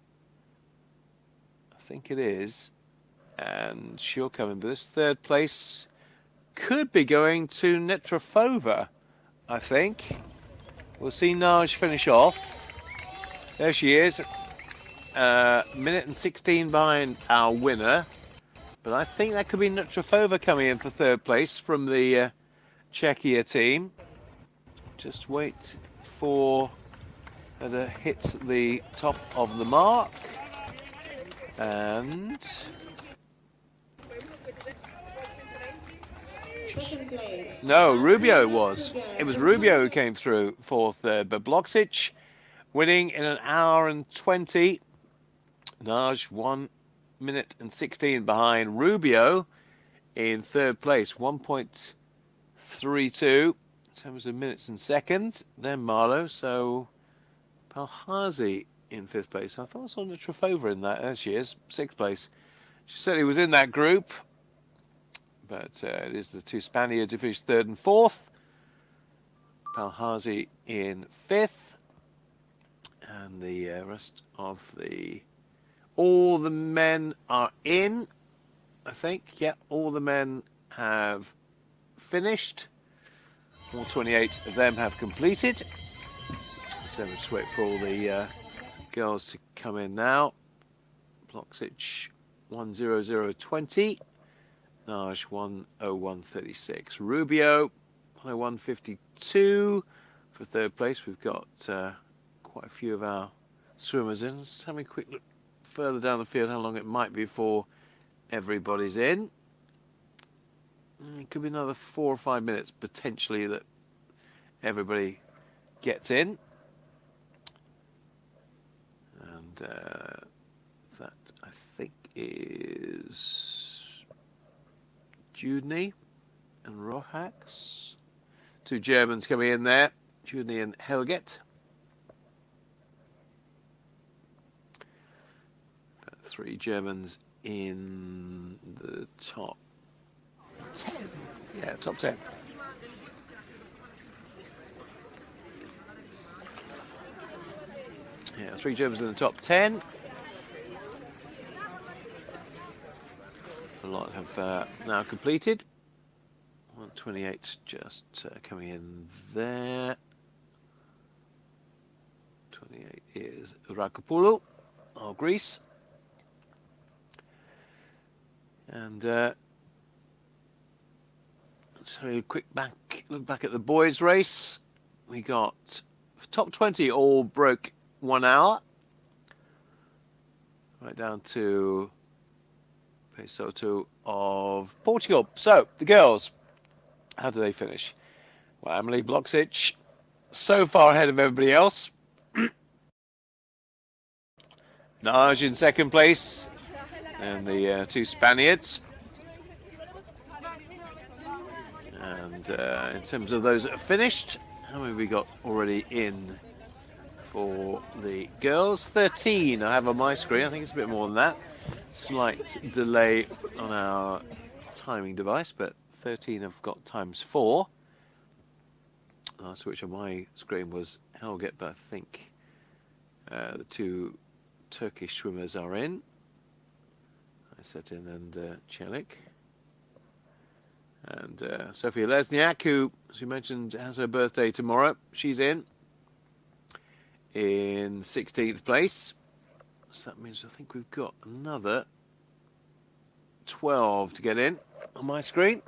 I think it is. And she'll come in. But this third place could be going to Netrofova, I think. We'll see Naj finish off. There she is. Minute and 16 behind our winner. But I think that could be Netrofova coming in for third place from the Czechia team. Just wait for her to hit the top of the mark, and No, Rubio was. It was Rubio who came through fourth there, but Bloksic winning in an hour and 20. Naj 1 minute and 16 behind Rubio in third place, 1.32 in terms of minutes and seconds. Then Marlow, so Palhazi in fifth place. I thought I saw Trafova in that. There she is, sixth place. She certainly was in that group, but it is the two Spaniards who finished third and fourth. Palhazi in fifth, and the rest of all the men are in, I think. Yeah, all the men have finished. All 28 of them have completed. So we'll just wait for all the girls to come in now. Bloksic 1:00:20. Naj 1:01:36. Rubio 1:01:52 for third place. We've got quite a few of our swimmers in. Let's have a quick look further down the field how long it might be before everybody's in. It could be another 4 or 5 minutes potentially that everybody gets in. And that I think is Judney and Rohax. Two Germans coming in there, Judney and Helget. Three Germans in the top 10. Yeah, top 10. Yeah, three Germans in the top 10. A lot have now completed. 128 just coming in there. 28 is Rakopoulou of Greece. And so a quick look back at the boys' race. We got top 20 all broke 1 hour, right down to Pesoto of Portugal. So the girls, how do they finish? Well, Emily Bloksic so far ahead of everybody else. Naj in second place, and the two Spaniards. And in terms of those that are finished, how many have we got already in for the girls? 13 I have on my screen. I think it's a bit more than that. Slight delay on our timing device, but 13 have got times 4. Last switch on my screen was Helget, but I think the two Turkish swimmers are in. Setin and Celik. And Sofia Lesniak, who, as we mentioned, has her birthday tomorrow. She's in 16th place. So that means I think we've got another 12 to get in on my screen.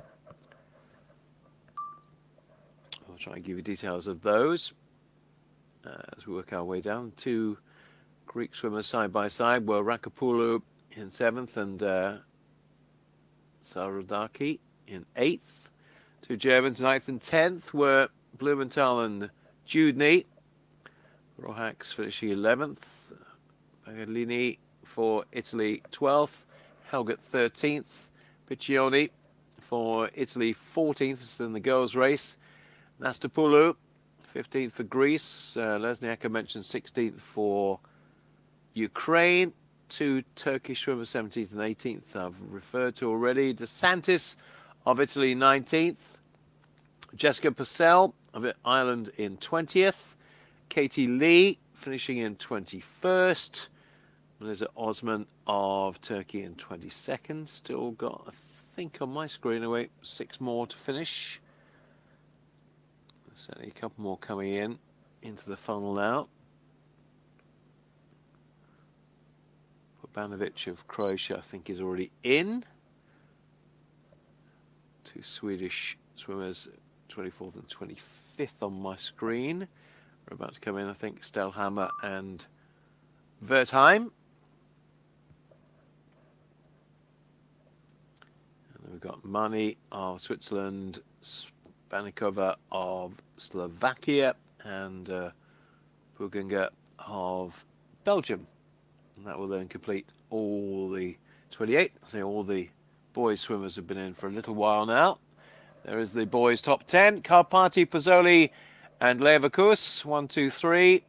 I'll try and give you details of those as we work our way down. Two Greek swimmers side by side were Rakopoulou in 7th and Sarodaki in 8th. Two Germans, 9th and 10th, were Blumenthal and Judney. Rohax finishing 11th. Paganini for Italy 12th. Helget 13th. Piccioni for Italy 14th in the girls' race. Nastapoulou 15th for Greece. Lesniak, I mentioned 16th for Ukraine. Two Turkish swimmers, 17th and 18th, I've referred to already. DeSantis of Italy, 19th. Jessica Purcell of Ireland in 20th. Katie Lee finishing in 21st. Melissa Osman of Turkey in 22nd. Still got, I think, on my screen, away 6 more to finish. Certainly a couple more coming into the funnel now. Banovic of Croatia, I think, is already in. Two Swedish swimmers, 24th and 25th on my screen. We're about to come in, I think, Stelhammer and Wertheim. And We've got Mani of Switzerland, Spanikova of Slovakia, and Bugenga of Belgium. And that will then complete all the 28. So all the boys swimmers have been in for a little while now. There is the boys' top 10. Karpati, Pozzoli, and Leverkus. 1, 2, 3.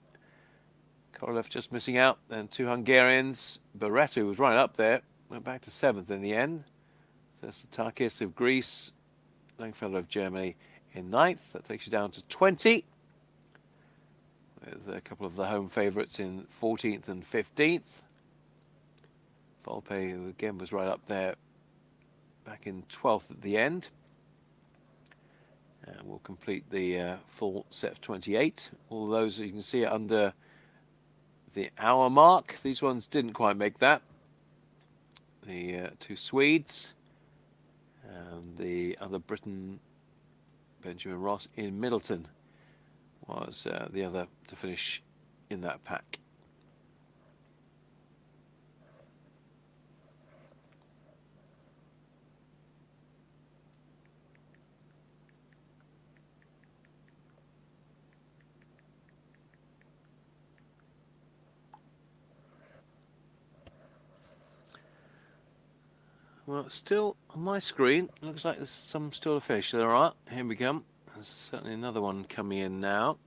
Korolev just missing out. Then 2 Hungarians. Barretu was right up there. Went back to 7th in the end. Takis of Greece. Langfellow of Germany in 9th. That takes you down to 20. With a couple of the home favourites in 14th and 15th. Volpe, who again was right up there, back in 12th at the end. And we'll complete the full set of 28. All those you can see are under the hour mark. These ones didn't quite make that. The 2 Swedes and the other Briton, Benjamin Ross in Middleton, was the other to finish in that pack. Well, still on my screen, looks like there's some still to fish. There are. Here we come. There's certainly another one coming in now.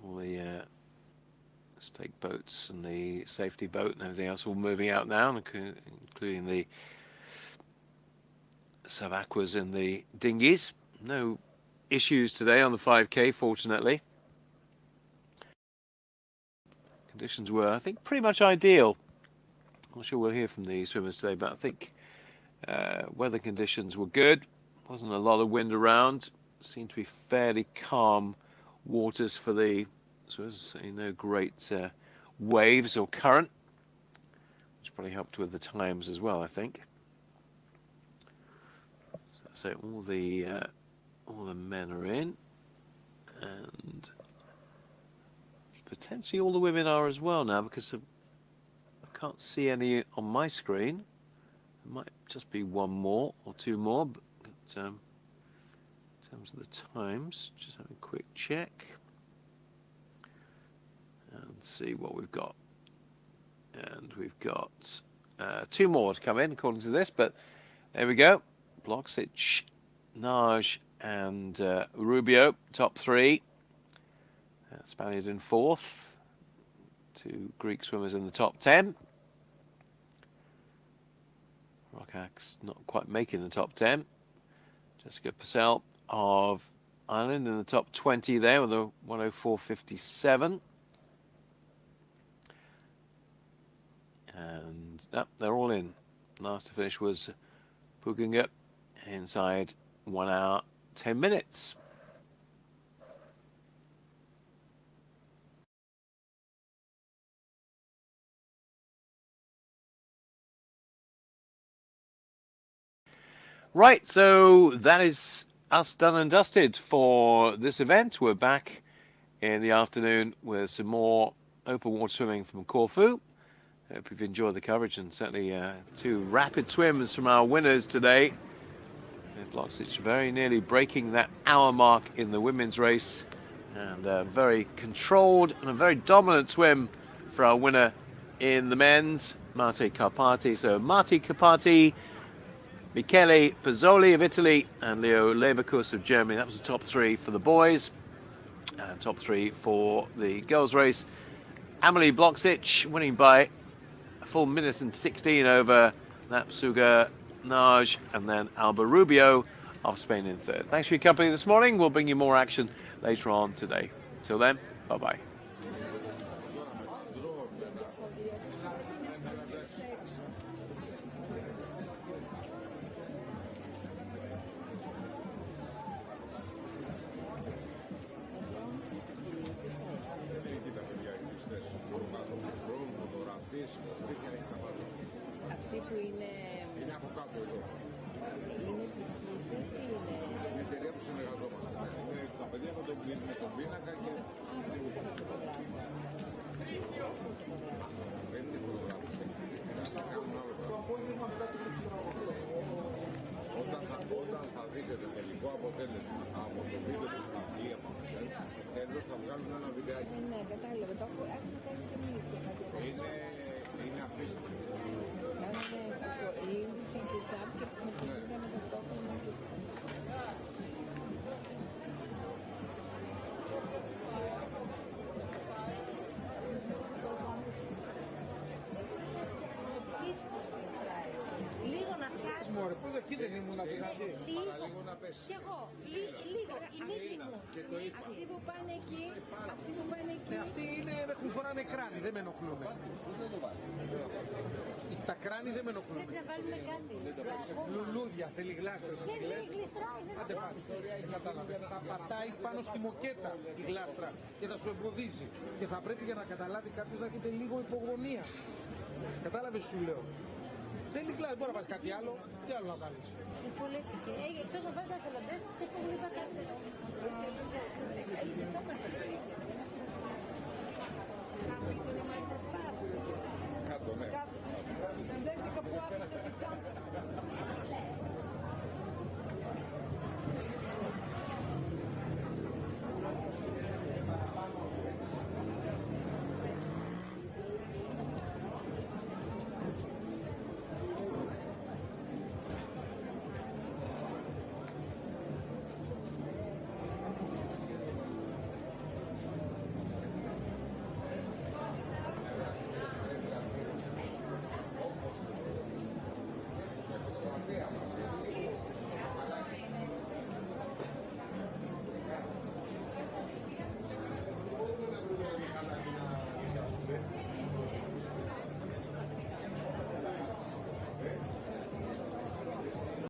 All the stake boats and the safety boat and everything else all moving out now, including the sub-aquas in the dinghies. No issues today on the 5K, fortunately. Conditions were, I think, pretty much ideal. I'm not sure we'll hear from the swimmers today, but I think weather conditions were good. Wasn't a lot of wind around. Seemed to be fairly calm waters for the swimmers. So no great waves or current, which probably helped with the times as well, I think. So all the men are in, and potentially all the women are as well now, because I can't see any on my screen. There might just be one more or two more, but in terms of the times, just have a quick check and see what we've got. And we've got 2 more to come in according to this, but there we go. Bloksic, Naj, and Rubio, top 3. Spaniard in 4th. 2 Greek swimmers in the top 10. Rockak's not quite making the top 10. Jessica Purcell of Ireland in the top 20 there with a 104.57. And they're all in. Last to finish was Puginga inside 1 hour, 10 minutes. Right, so that is us done and dusted for this event. We're back in the afternoon with some more open water swimming from Corfu. Hope you've enjoyed the coverage, and certainly 2 rapid swims from our winners today. Bloksic very nearly breaking that hour mark in the women's race, and a very controlled and a very dominant swim for our winner in the men's, Mate Karpati. So Mate Karpati, Michele Pozzoli of Italy, and Leo Leverkus of Germany. That was the top 3 for the boys, and top 3 for the girls' race. Amelie Bloksic winning by a full minute and 16 over Napsuga Naj, and then Alba Rubio of Spain in 3rd. Thanks for your company this morning. We'll bring you more action later on today. Till then, bye-bye. Αυτή που είναι από κάτω εδώ. Είναι πλάκα και λίγο δεν είναι φωτογράφηση. Θα κάνουν άλλο πράγμα. Όταν θα δείτε το τελικό αποτέλεσμα από το βίντεο που θα βγει από αυτές, τέλος θα βγάλουν ένα βιντεάκι. Ναι, κατάλαβα. Το έχουμε κάνει και εμείς. Είναι απίστευτο. Κάνουμε η είδηση και σάπ και με ταυτόχρονα. Λίγο να πιάσω. Μωρέ, πώς εκεί δεν ήμουν δηλαδή. Λίγο να πέσει. Κι εγώ, λίγο, η μύτη μου. Αυτοί που πάνε εκεί, Αυτοί έχουν φοράνε κράνη, δεν με ενοχλούν. Δεν το βάλει. Τα κράνη δεν με ενοχλούν. πρέπει να βάλουμε κάτι. Λουλούδια, θέλει γλάστρες. Δεν γλιστράει, δεν Άντε πάλι, κατάλαβες. Τα πατάει πάνω στη μοκέτα η γλάστρα και θα σου εμποδίζει. Και θα πρέπει για να καταλάβει κάποιος να έχετε λίγο υπογωνία. Κατάλαβες σου λέω. Θέλει γλάστρα, μπορεί να πας κάτι άλλο, τι άλλο να κάνεις. Εκτός να πας να θελοντές, δεν έχω γλύπα κάτι.